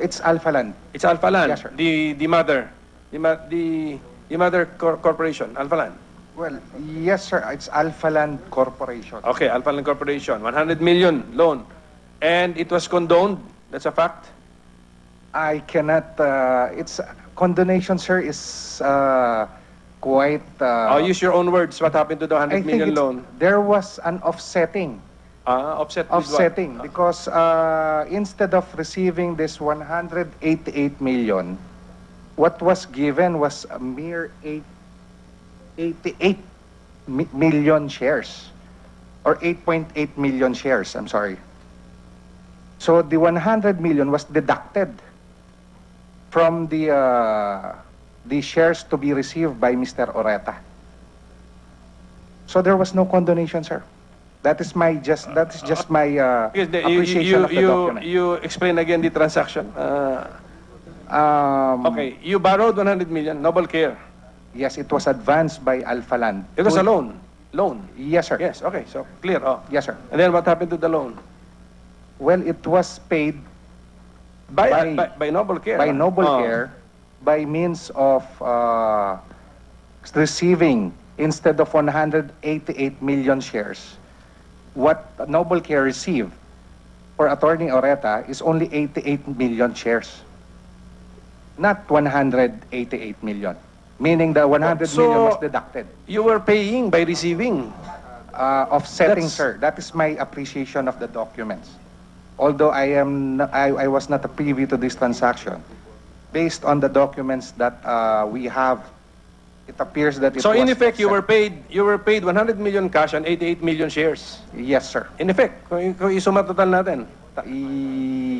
It's Alpha Land. It's Alpha Land. Yes, sir. The mother. The mother corporation, Alpha Land. Well, yes, sir, it's Alpha Land Corporation. Okay, Alpha Land Corporation, 100 million loan. And it was condoned. That's a fact. I cannot, it's, condonation, sir, is quite... I'll use your own words. What happened to the I 100 think million it's- loan? there was an offsetting. Offset with what? Offsetting, because instead of receiving this 188 million, what was given was a mere 88 million shares, or 8.8 million shares, I'm sorry. So the 100 million was deducted from the shares to be received by Mr. Oreta. So there was no condonation, sir. That is just my Because appreciation of the document. you explain again the transaction. Okay, you borrowed 100 million, Noble Care. Yes, it was advanced by Alpha Land. It was a loan. Loan. Yes, sir. Yes, okay, so clear. Oh. Yes, sir. And then what happened to the loan? Well, it was paid By Noble Care. by Noble Oh. Care by means of receiving, instead of 188 million shares, what Noble Care received for Attorney Oreta is only 88 million shares, not 188 million, meaning the 100 So- million was deducted. You were paying by receiving. Offsetting, That's- sir. That is my appreciation of the documents. Although I was not privy to this transaction, based on the documents that we have, it appears that it So was in effect, you offset. were paid 100 million cash and 88 million shares. Yes, sir. In effect, kung isuma total natin.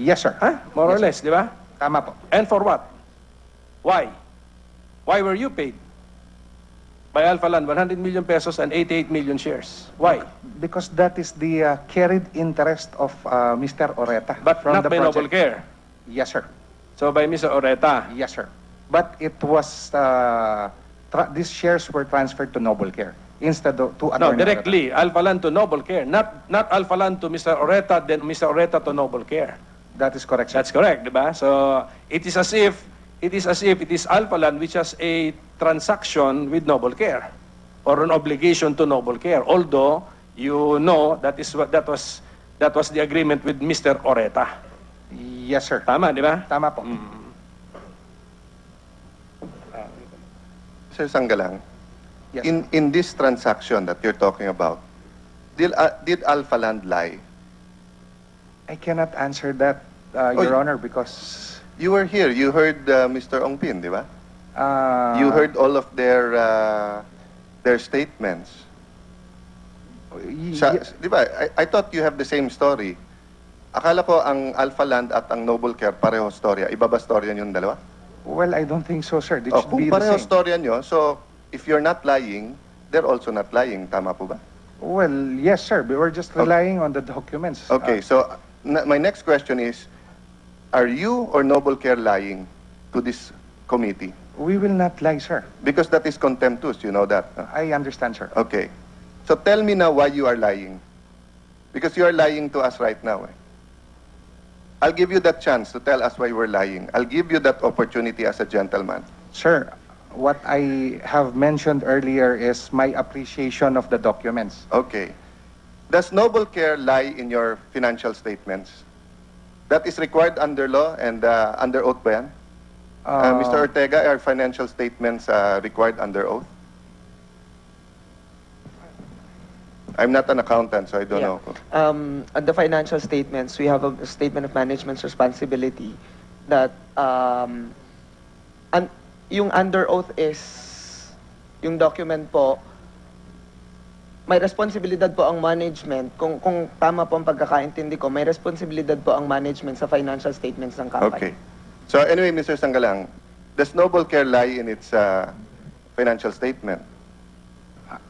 Yes, sir. Huh? More or less, di ba? Tama po. And for what? Why? Why were you paid? By Alpha Land, 100 million pesos and 88 million shares. Why? Because that is the carried interest of Mr. Oreta. But from not the by Noble project. Care. Yes, sir. So by Mr. Oreta. Yes, sir. But it was, these shares were transferred to Noble Care instead of to No, Attorney directly, Alpha Land to Noble Care. Not Alpha Land to Mr. Oreta, then Mr. Oreta to Noble Care. Oreta. That is correct, sir. That's correct, di ba? So it is as if it is Alpha Land which has a transaction with Noble Care or an obligation to Noble Care. Although you know that was the agreement with Mr. Oreta. Yes, sir. Tama, di ba? Tama po. Sir Sanggalang, Yes. in this transaction that you're talking about, did Alpha Land lie? I cannot answer that, Your Honor, because You were here. You heard Mr. Ongpin, di ba? You you heard all of their statements. Di ba? I thought you have the same story. Akala ko ang Alpha Land at ang Noble Care pareho storya. Iba ba storya yung dalawa? Well, I don't think so, sir. It Oh, should kung be the pareho same. storya nyo, so if you're not lying, they're also not lying. Tama po ba? Well, yes, sir. We were just relying on the documents. Okay, so my next question is, are you or Noble Care lying to this committee? We will not lie, sir. Because that is contemptuous, you know that. No? I understand, sir. Okay. So tell me now why you are lying. Because you are lying to us right now. Eh. I'll give you that chance to tell us why we're lying. I'll give you that opportunity as a gentleman. Sir, what I have mentioned earlier is my appreciation of the documents. Okay. Does Noble Care lie in your financial statements? That is required under law and under oath ba yan? Mr. Ortega, are financial statements required under oath? I'm not an accountant, so I don't know. At the financial statements, we have a statement of management's responsibility that yung under oath is, yung document po, may responsibilidad po ang management, kung tama po ang pagkakaintindi ko, may responsibilidad po ang management sa financial statements ng company. Okay. So anyway, Mr. Sanggalang, does Noble Care lie in its financial statement?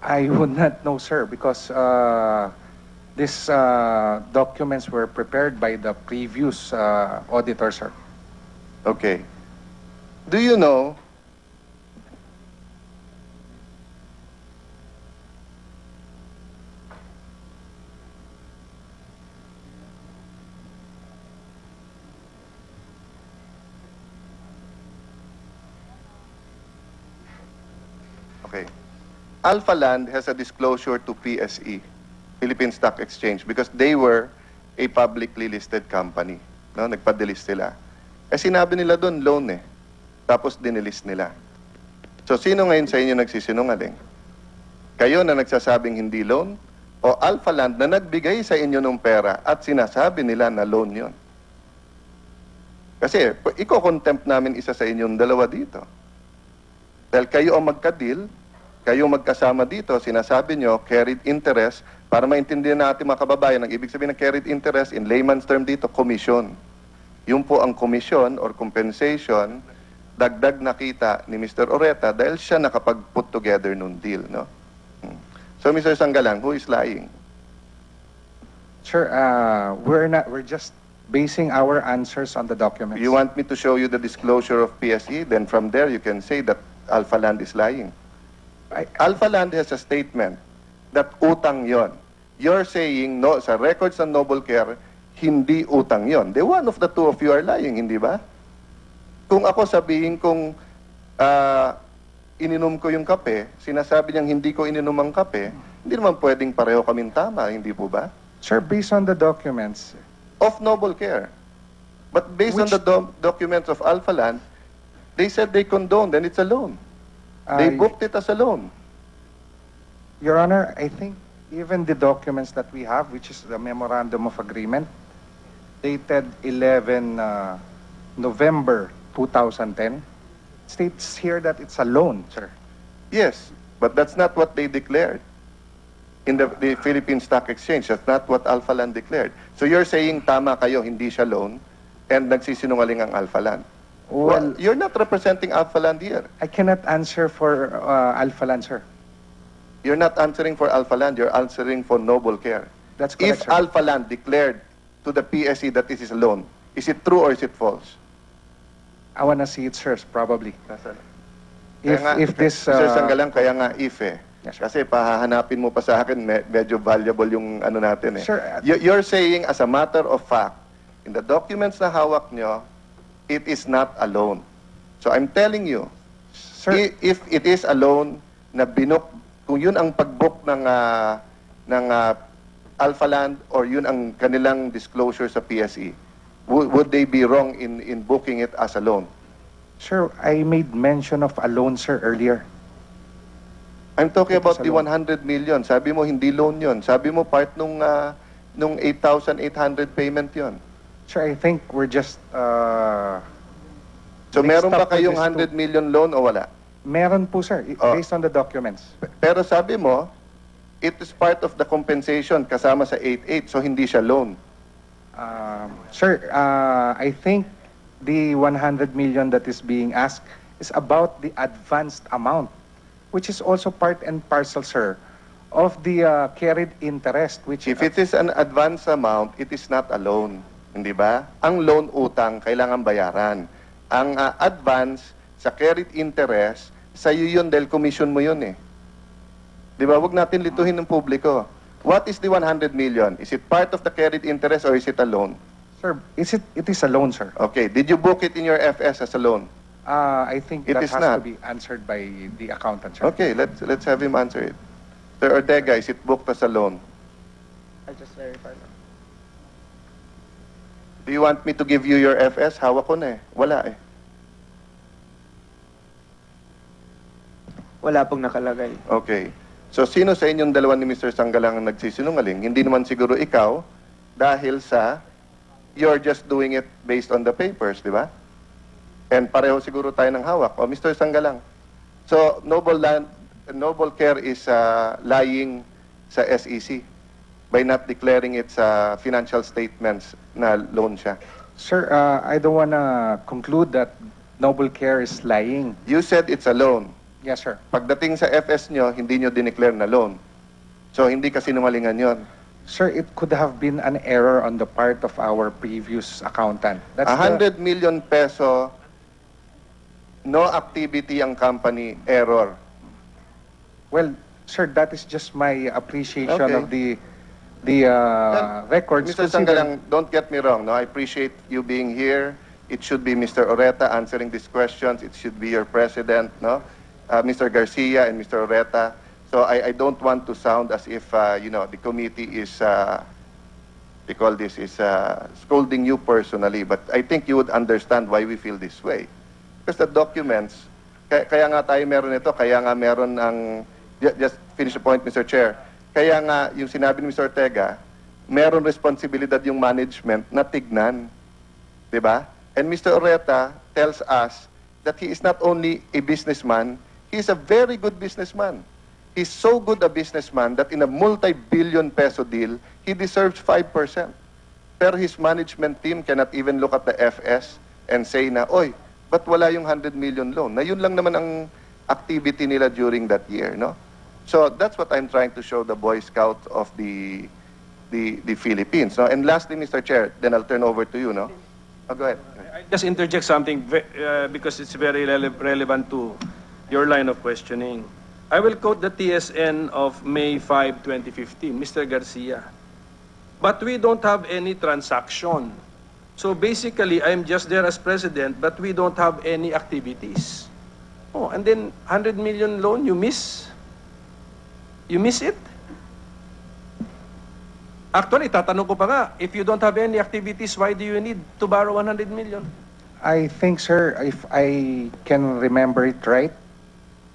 I would not know, sir, because these documents were prepared by the previous auditor, sir. Okay. Do you know Okay. Alpha Land has a disclosure to PSE, Philippine Stock Exchange, because they were a publicly listed company. No? Nagpa-delist sila. Eh sinabi nila doon, loan eh. Tapos dinilist nila. So sino ngayon sa inyo nagsisinungaling? Kayo na nagsasabing hindi loan? O Alpha Land na nagbigay sa inyo ng pera at sinasabi nila na loan yon? Kasi iko-contempt namin isa sa inyong dalawa dito. Dahil kayo ang magka-deal, kayo magkasama dito, sinasabi nyo, carried interest, para maintindihan natin mga kababayan, ang ibig sabihin ng carried interest, in layman's term dito, commission. Yun po ang commission or compensation, dagdag na kita ni Mr. Oreta dahil siya nakapag-put together nung deal. No? So, Mr. Sanggalang, who is lying? Sir, we're just basing our answers on the documents. You want me to show you the disclosure of PSE? Then from there, you can say that Alpha Land is lying. Alpha Land has a statement that utang yon. You're saying, no, sa records ng Noble Care, hindi utang yon. The one of the two of you are lying, hindi ba? Kung ako sabihin kung ininom ko yung kape, sinasabi niyang hindi ko ininom ang kape, hindi naman pwedeng pareho kaming tama, hindi po ba? Sir, based on the documents, Of Noble Care. But based on the documents of Alpha Land, they said they condoned and it's a loan. They booked it as a loan. Your Honor, I think even the documents that we have, which is the Memorandum of Agreement, dated 11 November 2010, states here that it's a loan, sir. Yes, but that's not what they declared in the Philippine Stock Exchange. That's not what Alpha Land declared. So you're saying tama kayo, hindi siya loan, and nagsisinungaling ang Alpha Land. Well, you're not representing Alpha Land here. I cannot answer for Alpha Land, sir. You're not answering for Alpha Land, you're answering for Noble Care. That's correct, If sir. Alpha Land declared to the PSE that this is a loan, is it true or is it false? I wanna see it, sir, probably. Kaya nga, If this... Sir Sanggalang, kaya nga if eh. Yes, sir. Kasi pahahanapin mo pa sa akin, medyo valuable yung ano natin eh. Sir, You're saying as a matter of fact, in the documents na hawak nyo, it is not a loan. So I'm telling you, sir, if it is a loan na binook, kung yun ang pag-book ng Alpha Land or yun ang kanilang disclosure sa PSE, would they be wrong in booking it as a loan? sir, I made mention of a loan, sir, earlier. I'm talking It is about a the loan. 100 million. Sabi mo hindi loan yun. Sabi mo part nung 8,800 payment yun. Sir, I think we're just... So mixed meron ba up with kayong this 100 million loan o wala? Meron po, sir, Oh. based on the documents. Pero sabi mo, it is part of the compensation kasama sa 8.8, so hindi siya loan. Sir, I think the 100 million that is being asked is about the advanced amount, which is also part and parcel, sir, of the carried interest, which... If it is an advance amount, it is not a loan. Hindi ba? Ang loan utang, kailangan bayaran. Ang advance sa carried interest, sa'yo yun dahil commission mo yun eh. Di ba? Huwag natin lituhin ng publiko. What is the 100 million? Is it part of the carried interest or is it a loan? Sir, it is a loan, sir. Okay. Did you book it in your FS as a loan? I think It that is has not. to be answered by the accountant, sir. Okay, let's have him answer it. Sir Ortega, is it booked as a loan? I just verify lang. Do you want me to give you your FS? Hawak ko na eh. Wala eh. Wala pong nakalagay. Okay. So, sino sa inyong dalawa ni Mr. Sanggalang ang nagsisinungaling? Hindi naman siguro ikaw dahil sa you're just doing it based on the papers, di ba? And pareho siguro tayo ng hawak. O, Mr. Sanggalang. So, Noble Care is lying sa SEC by not declaring its financial statements na loan siya. Sir, I don't want to conclude that Noble Care is lying. You said it's a loan. Yes, sir. Pagdating sa FS nyo, hindi nyo dineclare na loan. So, hindi kasinungalingan yon. Sir, it could have been an error on the part of our previous accountant. 100 million peso, no activity ang company, error. Well, sir, that is just my appreciation Okay. of the records. Mr. Sanggalang, don't get me wrong. No, I appreciate you being here. It should be Mr. Oreta answering these questions. It should be your president, no? Mr. Garcia and Mr. Oreta. So I don't want to sound as if the committee is they call this is scolding you personally. But I think you would understand why we feel this way. Because the documents, kaya nga tayo meron ito, kaya nga meron ang just finish the point, Mr. Chair. Kaya nga yung sinabi ni Mr. Ortega, meron responsibilidad yung management na tignan, 'di ba? And Mr. Oreta tells us that he is not only a businessman, he is a very good businessman. He's so good a businessman that in a multi-billion peso deal, he deserves 5%. Pero his management team cannot even look at the FS and say na, oy, ba't wala yung 100 million loan? Na yun lang naman ang activity nila during that year, no? So that's what I'm trying to show the Boy Scouts of the Philippines, no? And lastly, Mr. Chair, then I'll turn over to you, no? Oh, go ahead. I just interject something because it's very relevant to your line of questioning. I will quote the TSN of May 5, 2015, Mr. Garcia. But we don't have any transaction. So basically, I'm just there as president, but we don't have any activities. Oh, and then 100 million loan, you miss? You miss it? Actually, tatanong ko pa nga, if you don't have any activities, why do you need to borrow 100 million? I think, sir, if I can remember it right,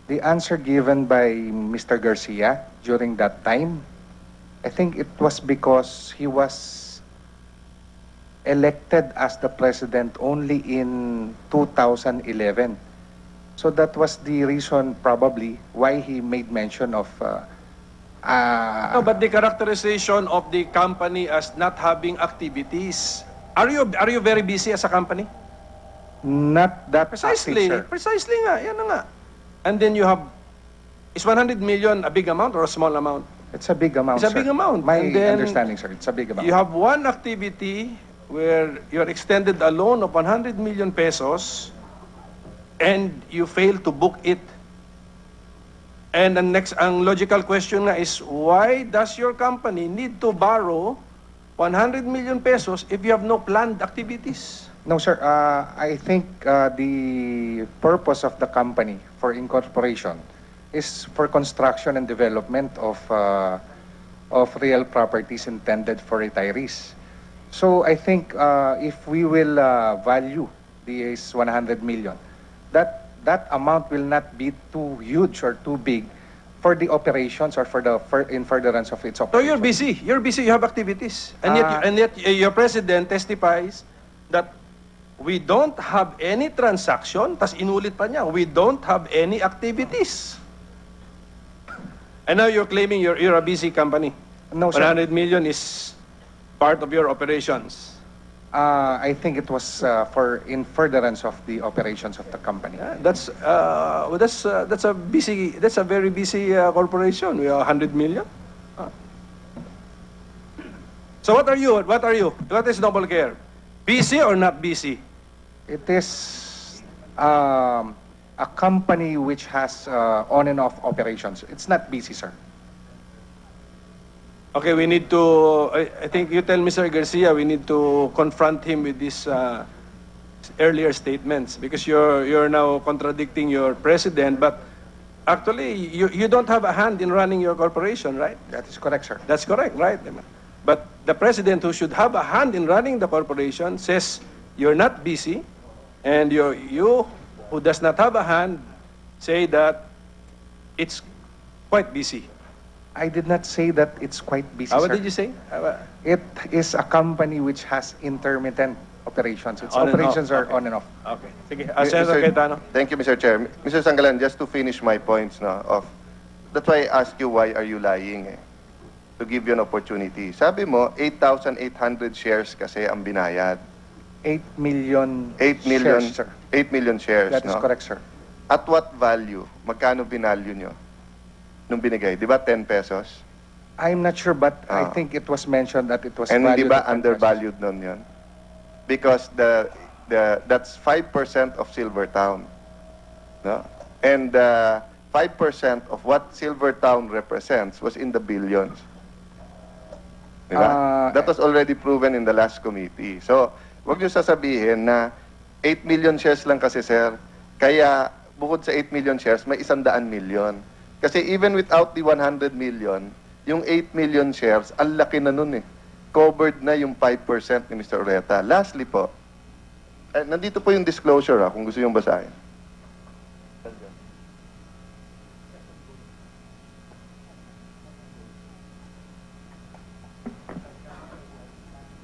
the answer given by Mr. Garcia during that time, I think it was because he was elected as the president only in 2011. So that was the reason probably why he made mention of No, but the characterization of the company as not having activities. Are you very busy as a company? not that Precisely. active, sir. Precisely nga. Yan na nga. And then you have, is 100 million a big amount or a small amount? It's a big amount, It's a sir. big amount. My And then understanding, sir, it's a big amount. You have one activity where you're extended a loan of 100 million pesos and you fail to book it. And ang logical question nga is, why does your company need to borrow 100 million pesos if you have no planned activities? No, sir. I think the purpose of the company for incorporation is for construction and development of real properties intended for retirees. So I think if we will value these 100 million, that amount will not be too huge or too big for the operations or for the in furtherance of its So operations. you're busy. You're busy. You have activities. And yet your president testifies that we don't have any transaction. Tas inulit pa niya, we don't have any activities. And now you're claiming you're a busy company. No, sir. 100 million is part of your operations. I think it was for in furtherance of the operations of the company. That's a very busy corporation. We are 100 million. So what are you? What is Noble Care? Busy or not busy? It is a company which has on and off operations. It's not busy, sir. Okay, we need to, I think you tell Mr. Garcia, we need to confront him with these earlier statements because you're now contradicting your president, but actually you don't have a hand in running your corporation, right? That is correct, sir. That's correct, right? But the president who should have a hand in running the corporation says you're not busy, and you who does not have a hand say that it's quite busy. I did not say that it's quite busy, What sir. did you say? It is a company which has intermittent operations. Its On and off, operations are okay. on and off. Okay. Sige. Senator Cayetano. Thank you, Mr. Chair. Mr. Sanggalan, just to finish my points that's why I asked you why are you lying to give you an opportunity. Sabi mo, 8,800 shares kasi ang binayad. 8 million 8 million, shares, sir. 8 million shares, That is no? correct, sir. At what value? Magkano binalyo nyo nung binigay? Di ba 10 pesos? I'm not sure, but I Ah. think it was mentioned that it was And di valued ba at 10 pesos. undervalued nun yun? Because that's 5% of Silvertown. No? And 5% of what Silvertown represents was in the billions. Di ba? That was already proven in the last committee. So, wag niyo sasabihin na 8 million shares lang kasi, sir. Kaya, bukod sa 8 million shares, may 100 million. Kasi even without the 100 million, yung 8 million shares, ang laki na nun eh. Covered na yung 5% ni Mr. Oreta. Lastly po, nandito po yung disclosure kung gusto yung basahin.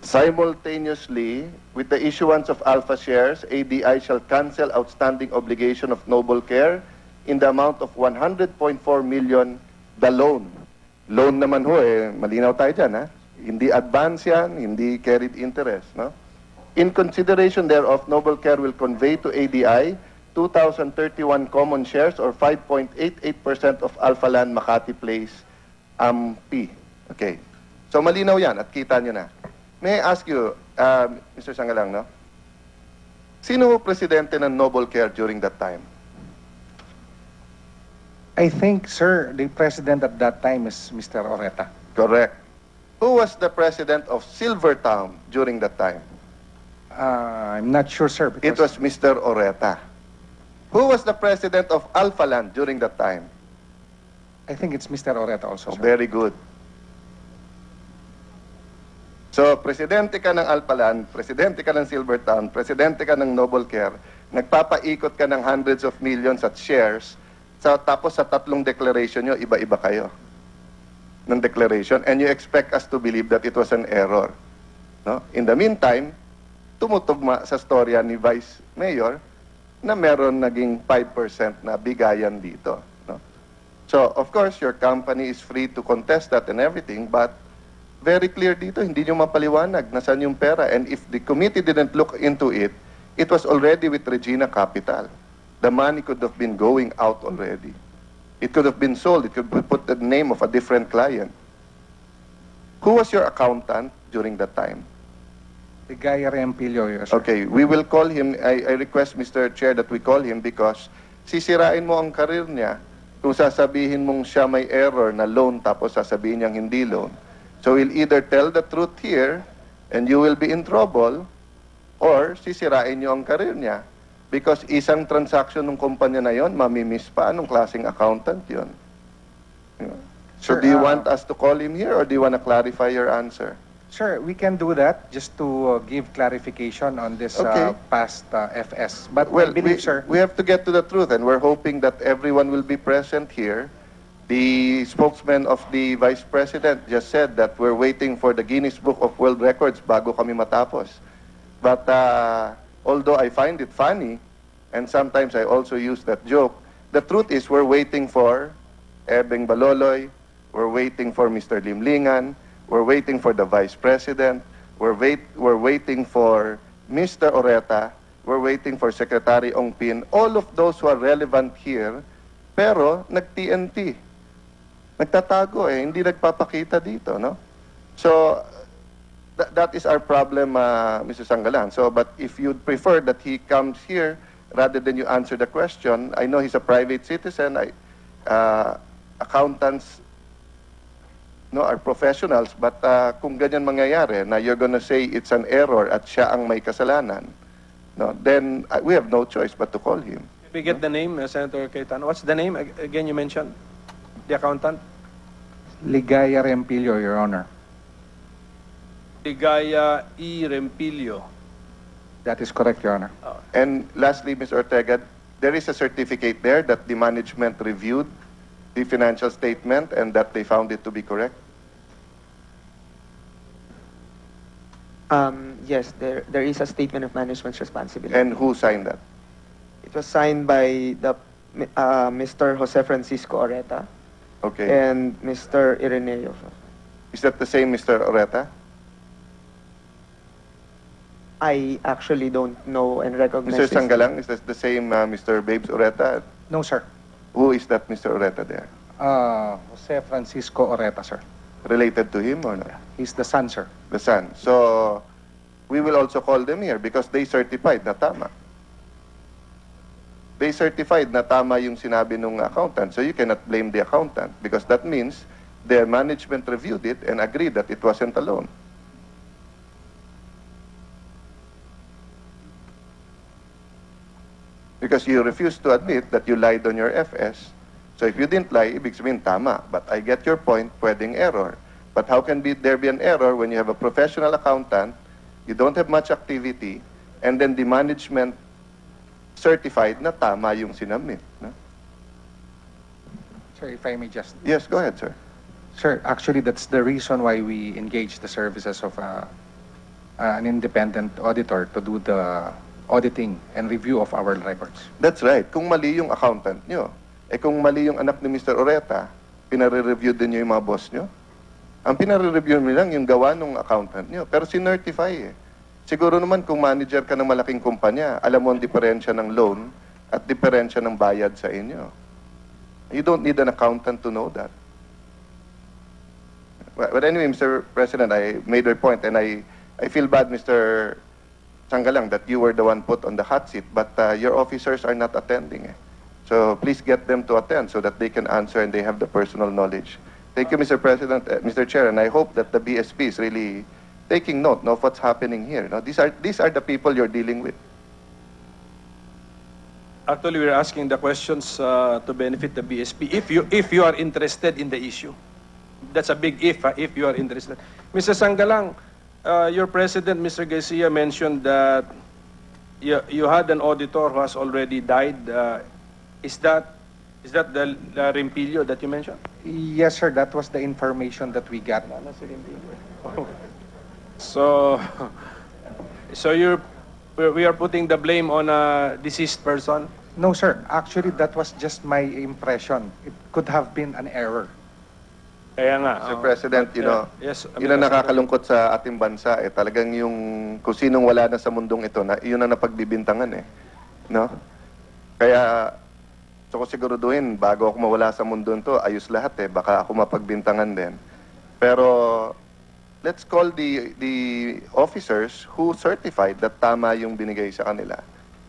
Simultaneously, with the issuance of alpha shares, ADI shall cancel outstanding obligation of Noble Care in the amount of 100.4 million, the loan. Loan naman ho, malinaw tayo dyan, ha? Hindi advance yan, hindi carried interest, no? In consideration thereof, Noble Care will convey to ADI 2,031 common shares or 5.88% of Alpha Land Makati Place, AMP. Okay. So malinaw yan at kita nyo na. May I ask you, Mr. Sangalang, no? Sino ho presidente ng Noble Care during that time? I think, sir, the president at that time is Mr. Oreta. Correct. Who was the president of Silvertown during that time? I'm not sure, sir. It was Mr. Oreta. Who was the president of Alpha Land during that time? I think it's Mr. Oreta also, sir. Very good. So, presidente ka ng Alpalan, presidente ka ng Silvertown, presidente ka ng Noble Care, nagpapaikot ka ng hundreds of millions at shares, tapos sa tatlong declaration nyo, iba-iba kayo ng declaration, and you expect us to believe that it was an error. No? In the meantime, tumutugma sa storya ni Vice Mayor na meron naging 5% na bigayan dito. No? So, of course, your company is free to contest that and everything, but very clear dito, hindi nyo mapaliwanag nasaan yung pera. And if the committee didn't look into it, it was already with Regina Capital. The money could have been going out already. It could have been sold. It could be put the name of a different client. Who was your accountant during that time? The guy Rempilio, yes, sir. Okay, we will call him. I request, Mr. Chair, that we call him because sisirain mo ang karir niya kung sasabihin mong siya may error na loan tapos sasabihin niyang hindi loan. So we'll either tell the truth here and you will be in trouble or sisirain niyo ang karir niya. Because isang transaction ng kumpanya na yon, mamimiss pa. Anong klaseng accountant yon? So Sir, do you want us to call him here or do you want to clarify your answer? Sir, we can do that just to give clarification on this Okay. past FS. But Well, I believe, sir, we have to get to the truth and we're hoping that everyone will be present here. The spokesman of the Vice President just said that we're waiting for the Guinness Book of World Records bago kami matapos. But although I find it funny, and sometimes I also use that joke, the truth is we're waiting for Ebeng Baloloy, we're waiting for Mr. Limlingan, we're waiting for the Vice President, we're waiting for Mr. Oreta, we're waiting for Secretary Ongpin, all of those who are relevant here, pero nag-TNT. Nagtatago hindi nagpapakita dito, no? So, that is our problem, Mr. Sanggalan. So, but if you'd prefer that he comes here, rather than you answer the question, I know he's a private citizen, accountants, no, are professionals, but kung ganyan mangyayari, na you're gonna say it's an error at siya ang may kasalanan, no, then we have no choice but to call him. Can we get the name, Senator Cayetano? What's the name again you mentioned? The accountant? Ligaya Rempilio, Your Honor. Ligaya E. Rempilio. That is correct, Your Honor. And lastly, Ms. Ortega, there is a certificate there that the management reviewed the financial statement and that they found it to be correct? Yes, there is a statement of management's responsibility. And who signed that? It was signed by the Mr. Jose Francisco Oreta Okay. and Mr. Ireneo. Is that the same Mr. Oreta? I actually don't know and recognize Mr. this. Sangalang, is that the same Mr. Babes Oreta? No, sir. Who is that Mr. Oreta there? Jose Francisco Oreta, sir. Related to him or not? He's the son, sir. The son. So, we will also call them here because they certified na tama. They certified na tama yung sinabi ng accountant. So, you cannot blame the accountant because that means their management reviewed it and agreed that it wasn't a loan. Because you refused to admit that you lied on your FS. So if you didn't lie, ibig sabihin tama. But I get your point, pwedeng error. But how can there be an error when you have a professional accountant, you don't have much activity, and then the management certified na tama yung sinabmit? No? Sir, if I may just... Yes, go ahead, sir. Sir, actually, that's the reason why we engage the services of an independent auditor to do the auditing and review of our records. That's right. Kung mali yung accountant nyo, kung mali yung anak ni Mr. Oreta, pinare-review din nyo yung mga boss nyo. Ang pinare-review nyo lang yung gawa ng accountant nyo. Pero sinertify eh. Siguro naman kung manager ka ng malaking kumpanya, alam mo ang diferensya ng loan at diferensya ng bayad sa inyo. You don't need an accountant to know that. But anyway, Mr. President, I made my point and I feel bad, Mr. Sangalang, that you were the one put on the hot seat, but your officers are not attending. So please get them to attend so that they can answer and they have the personal knowledge. Thank you, Mr. President, Mr. Chair, and I hope that the BSP is really taking note of what's happening here. No? These are the people you're dealing with. Actually, we're asking the questions to benefit the BSP. If you are interested in the issue, that's a big if you are interested. Mr. Sangalang, your president, Mr. Garcia, mentioned that you had an auditor who has already died. Is that the Rimpillo that you mentioned? Yes, sir. That was the information that we got. So we are putting the blame on a deceased person? No, sir. Actually, that was just my impression. It could have been an error. Kaya nga. Mr. President, you know, yes, yun ang nakakalungkot sa ating bansa. Talagang yung kung sinong wala na sa mundong ito, yun ang napagbibintangan eh. No? Kaya, so ko siguraduhin, bago ako mawala sa mundo ito, ayos lahat eh. Baka ako mapagbintangan din. Pero, let's call the officers who certified that tama yung binigay sa kanila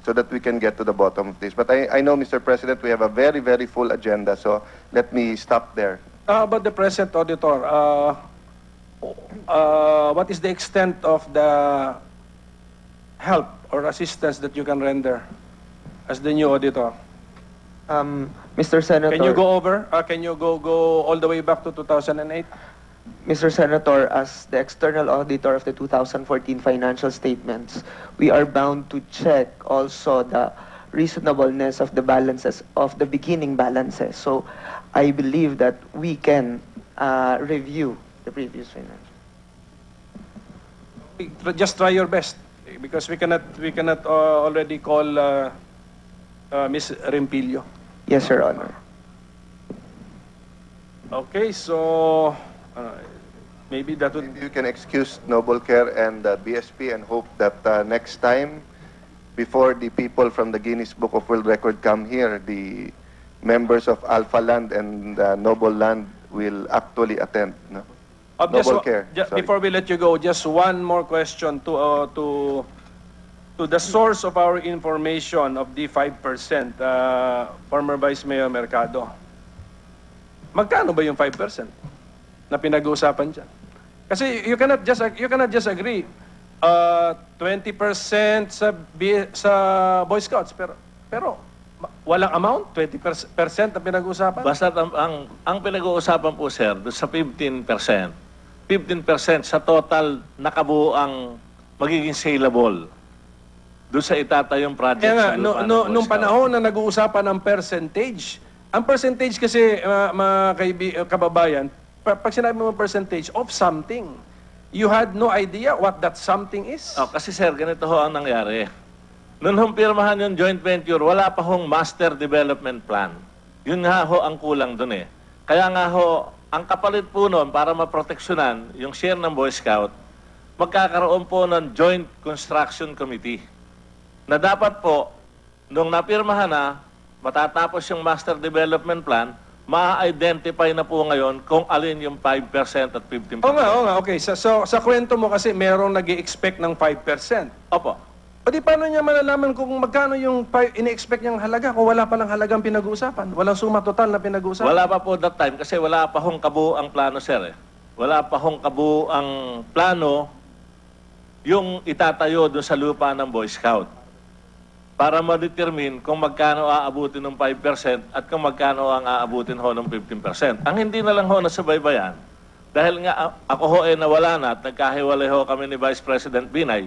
so that we can get to the bottom of this. But I know, Mr. President, we have a very, very full agenda, so let me stop there. About the present auditor, what is the extent of the help or assistance that you can render as the new auditor? Mr. Senator, Can you go over? Can you go all the way back to 2008? Mr. Senator, as the external auditor of the 2014 financial statements, we are bound to check also the reasonableness of the balances, of the beginning balances. So I believe that we can review the previous financial. Just try your best because we cannot already call Ms. Rimpillo. Yes, Your Honor. Okay, so maybe that would... Maybe you can excuse Noble Care and BSP and hope that next time, before the people from the Guinness Book of World Record come here, the members of Alpha Land and Noble Land will actually attend. No? Noble Care. Sorry. Before we let you go, just one more question to the source of our information of the 5%, former Vice Mayor Mercado. Magkano ba yung 5% na pinag-uusapan dyan? Kasi you cannot just agree 20% sa Boy Scouts pero walang amount 20% na pinag-uusapan. Basta ang pinag-uusapan po, sir, doon sa 15%. 15% sa total nakabuang magiging saleable doon sa itatayong project Kaya nga, sa lupa ng Boy nung Scout. panahon na nag-uusapan ng percentage, Ang percentage kasi, mga kababayan, pag sinabi mo percentage of something, you had no idea what that something is? Oh, kasi sir, ganito ho ang nangyari. Noon hong pirmahan yung joint venture, wala pa hong master development plan. Yun nga ho ang kulang dun eh. Kaya nga ho, ang kapalit po nun para maproteksyonan yung share ng Boy Scout, magkakaroon po ng Joint Construction Committee. Na dapat po, nung napirmahan na, matatapos yung master development plan, ma-identify na po ngayon kung alin yung 5% at 15%. Oo nga, okay. Sa kwento mo kasi merong nag-i-expect ng 5%. Opo. O di paano niya malalaman kung magkano yung ini-expect niyang halaga kung wala pa lang halagang pinag-uusapan? Walang suma total na pinag-uusapan? Wala pa po that time kasi wala pa hong kabuuang plano, sir. Wala pa hong kabuuang plano yung itatayo doon sa lupa ng Boy Scout para ma-determine kung magkano aabutin ng 5% at kung magkano ang aabutin ho ng 15%. Ang hindi na lang ho nasubaybayan, dahil nga ako ho nawala na at nagkahiwalay ho kami ni Vice President Binay,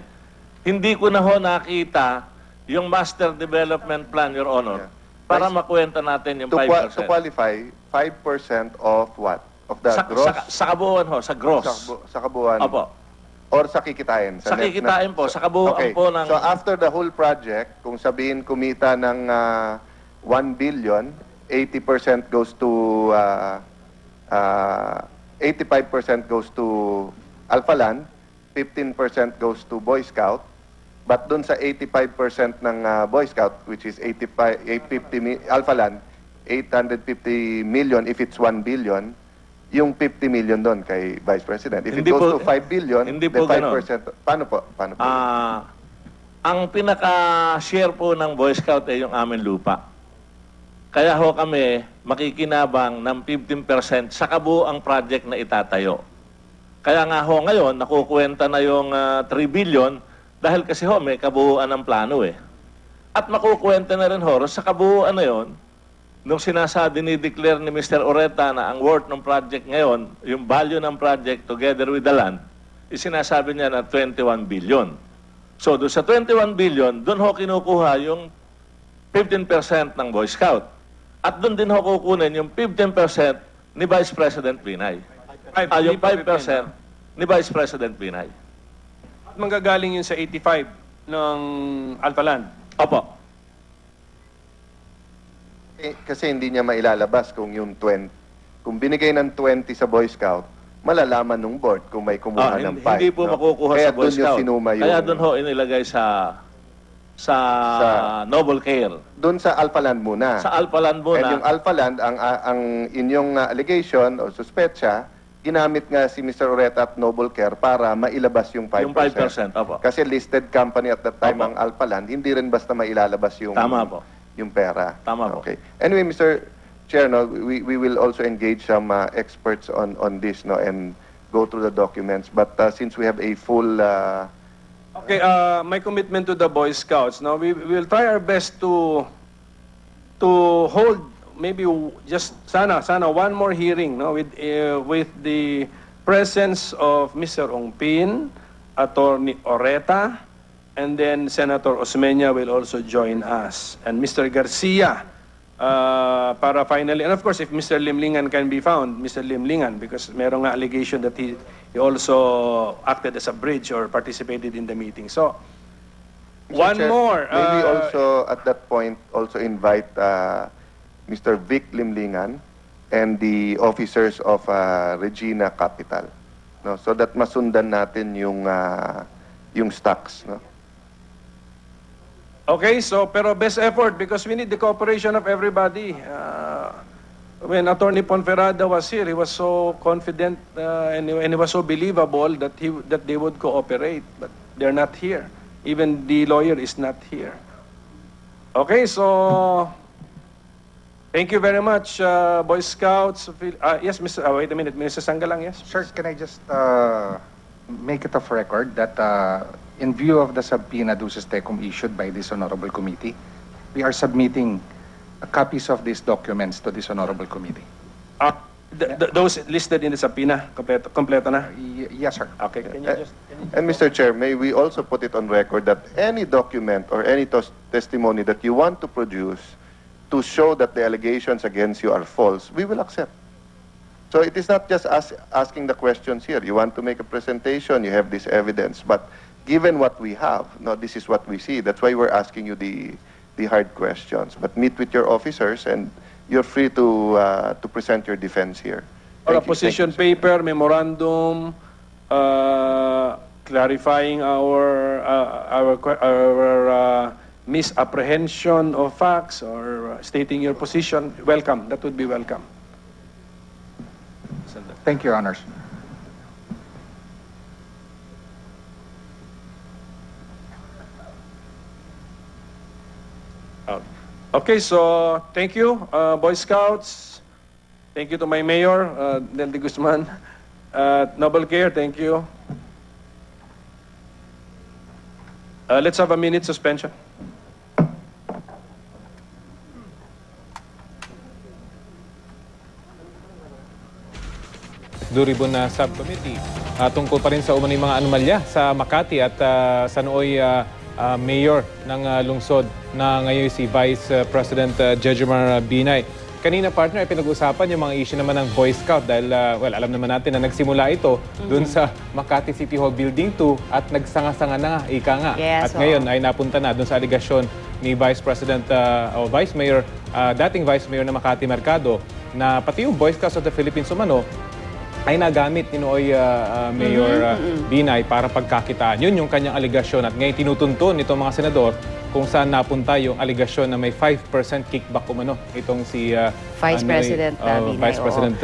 hindi ko na ho nakita yung Master Development Plan, Your Honor, para makwenta natin yung 5%. To qualify, 5% of what? Of the gross? Sa kabuuan ho, sa gross. Sa kabuuan? Opo. Or sa kikitain? Sa kikitain po, sa kabuuan okay. po ng... So after the whole project, kung sabihin kumita ng 1 billion, 80% goes to 85% goes to Alphaland, 15% goes to Boy Scout, but dun sa 85% ng Boy Scout, which is 850 Alphaland, 850 million if it's 1 billion, yung 50 million doon kay Vice President. If Hindi it goes po- to 5 billion, hindi the po ganon. 5%, paano po? Paano po? Ang pinaka-share po ng Boy Scout ay yung aming lupa. Kaya ho kami makikinabang ng 15% sa kabuuang project na itatayo. Kaya nga ho ngayon, nakukuwenta na yung 3 billion dahil kasi ho may kabuuan ng plano eh. At makukuwenta na rin ho sa kabuuan na yon, nung dinideclare ni Mr. Oreta na ang worth ng project ngayon, yung value ng project together with the land, isinasabi niya na 21 billion. So, doon sa 21 billion, doon ho kinukuha yung 15% ng Boy Scout. At doon din ho kukunin yung 15% ni Vice President Binay. Yung 5% ni Vice President Binay. At manggagaling yun sa 85 ng Alphaland. Opo. Kasi hindi niya mailalabas kung yung 20. Kung binigay ng 20 sa Boy Scout, malalaman ng board kung may kumuha ng 5. Hindi po makukuha Kaya sa Boy doon yung Scout. sinuma yung... Kaya doon ho inilagay sa Noble Care. Doon sa Alphaland muna. Sa Alphaland muna. And yung Alphaland, ang inyong allegation o suspetsa, ginamit nga si Mr. Oreta at Noble Care para mailabas yung 5%. Yung 5%, opo. Kasi listed company at that time Opo. ang Alphaland, hindi rin basta mailalabas yung... Tama po. Yung pera. Tama po. Okay. Anyway, Mr. Chair, no, we will also engage some experts on this, no, and go through the documents. But since we have a full... Okay, my commitment to the Boy Scouts. Now, we will try our best to hold maybe just sana one more hearing, no, with the presence of Mr. Ongpin, Attorney Oreta, and then Senator Osmeña will also join us, and Mr. Garcia, para finally, and of course, if Mr. Limlingan can be found, Mr. Limlingan, because merong nga allegation that he also acted as a bridge or participated in the meeting. So, Mr. one Chair, more. Maybe also at that point also invite Mr. Vic Limlingan and the officers of Regina Capital, no, so that masundan natin yung stocks, no. Okay, so pero best effort because we need the cooperation of everybody. When Attorney Ponferrada was here, he was so confident and he was so believable that they would cooperate, but they're not here. Even the lawyer is not here. Okay, so thank you very much, Boy Scouts. Yes, Mr. wait a minute, Mr. Sangalang, yes. Sir, can I just make it of record that in view of the subpoena duces tecum issued by this honorable committee, we are submitting copies of these documents to this honorable committee. Those listed in the subpoena, kompleto na? Yes, sir. Okay, can you just... And Mr. Chair, may we also put it on record that any document or any testimony that you want to produce to show that the allegations against you are false, we will accept. So it is not just us asking the questions here. You want to make a presentation, you have this evidence, but given what we have, no, this is what we see. That's why we're asking you the hard questions. But meet with your officers, and you're free to present your defense here. Or a Thank you. position Thank you, paper, memorandum, clarifying our misapprehension of facts, or stating your position. Welcome. That would be welcome. Thank you, Your Honors. Okay, so thank you, Boy Scouts. Thank you to my mayor, Del de Guzman. Noble Care, thank you. Let's have a minute suspension. Duribon na subcommittee tungkol pa rin sa umano'y mga anomalya sa Makati at sa nooy mayor ng lungsod na ngayon si Vice President Jejomar Binay. Kanina, partner, ay pinag-usapan yung mga issue naman ng Boy Scout dahil alam naman natin na nagsimula ito dun sa Makati City Hall Building 2 at nagsanga-sanga na nga, ika nga. Yes, at ngayon ay napunta na dun sa alegasyon ni Vice President o Vice Mayor, dating Vice Mayor ng Makati Mercado, na pati yung Boy Scouts of the Philippines umano ay nagamit ni Nooy Mayor Binay para pagkakitaan. Yun yung kanyang alegasyon at ngayon tinutuntun itong mga senador kung saan napunta yung alegasyon na may 5% kickback umano itong si Vice President Binay. Vice President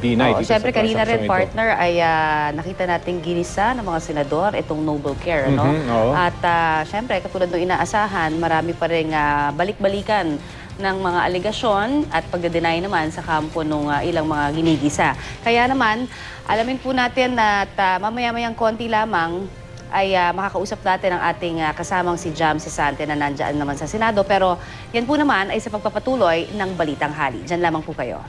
Binay. Oo, siyempre kanina rin, partner, ay nakita natin ginisa ng mga senador itong Noble Care. No? At siyempre, katulad ng inaasahan, marami pa rin balik-balikan ng mga alegasyon at pagde-deny naman sa kampo ng ilang mga ginigisa. Kaya naman, alamin po natin na mamaya-mayang konti lamang ay makakausap natin ang ating kasamang si Jam Sesante na nandyan naman sa Senado. Pero yan po naman ay sa pagpapatuloy ng Balitang Hali. Diyan lamang po kayo.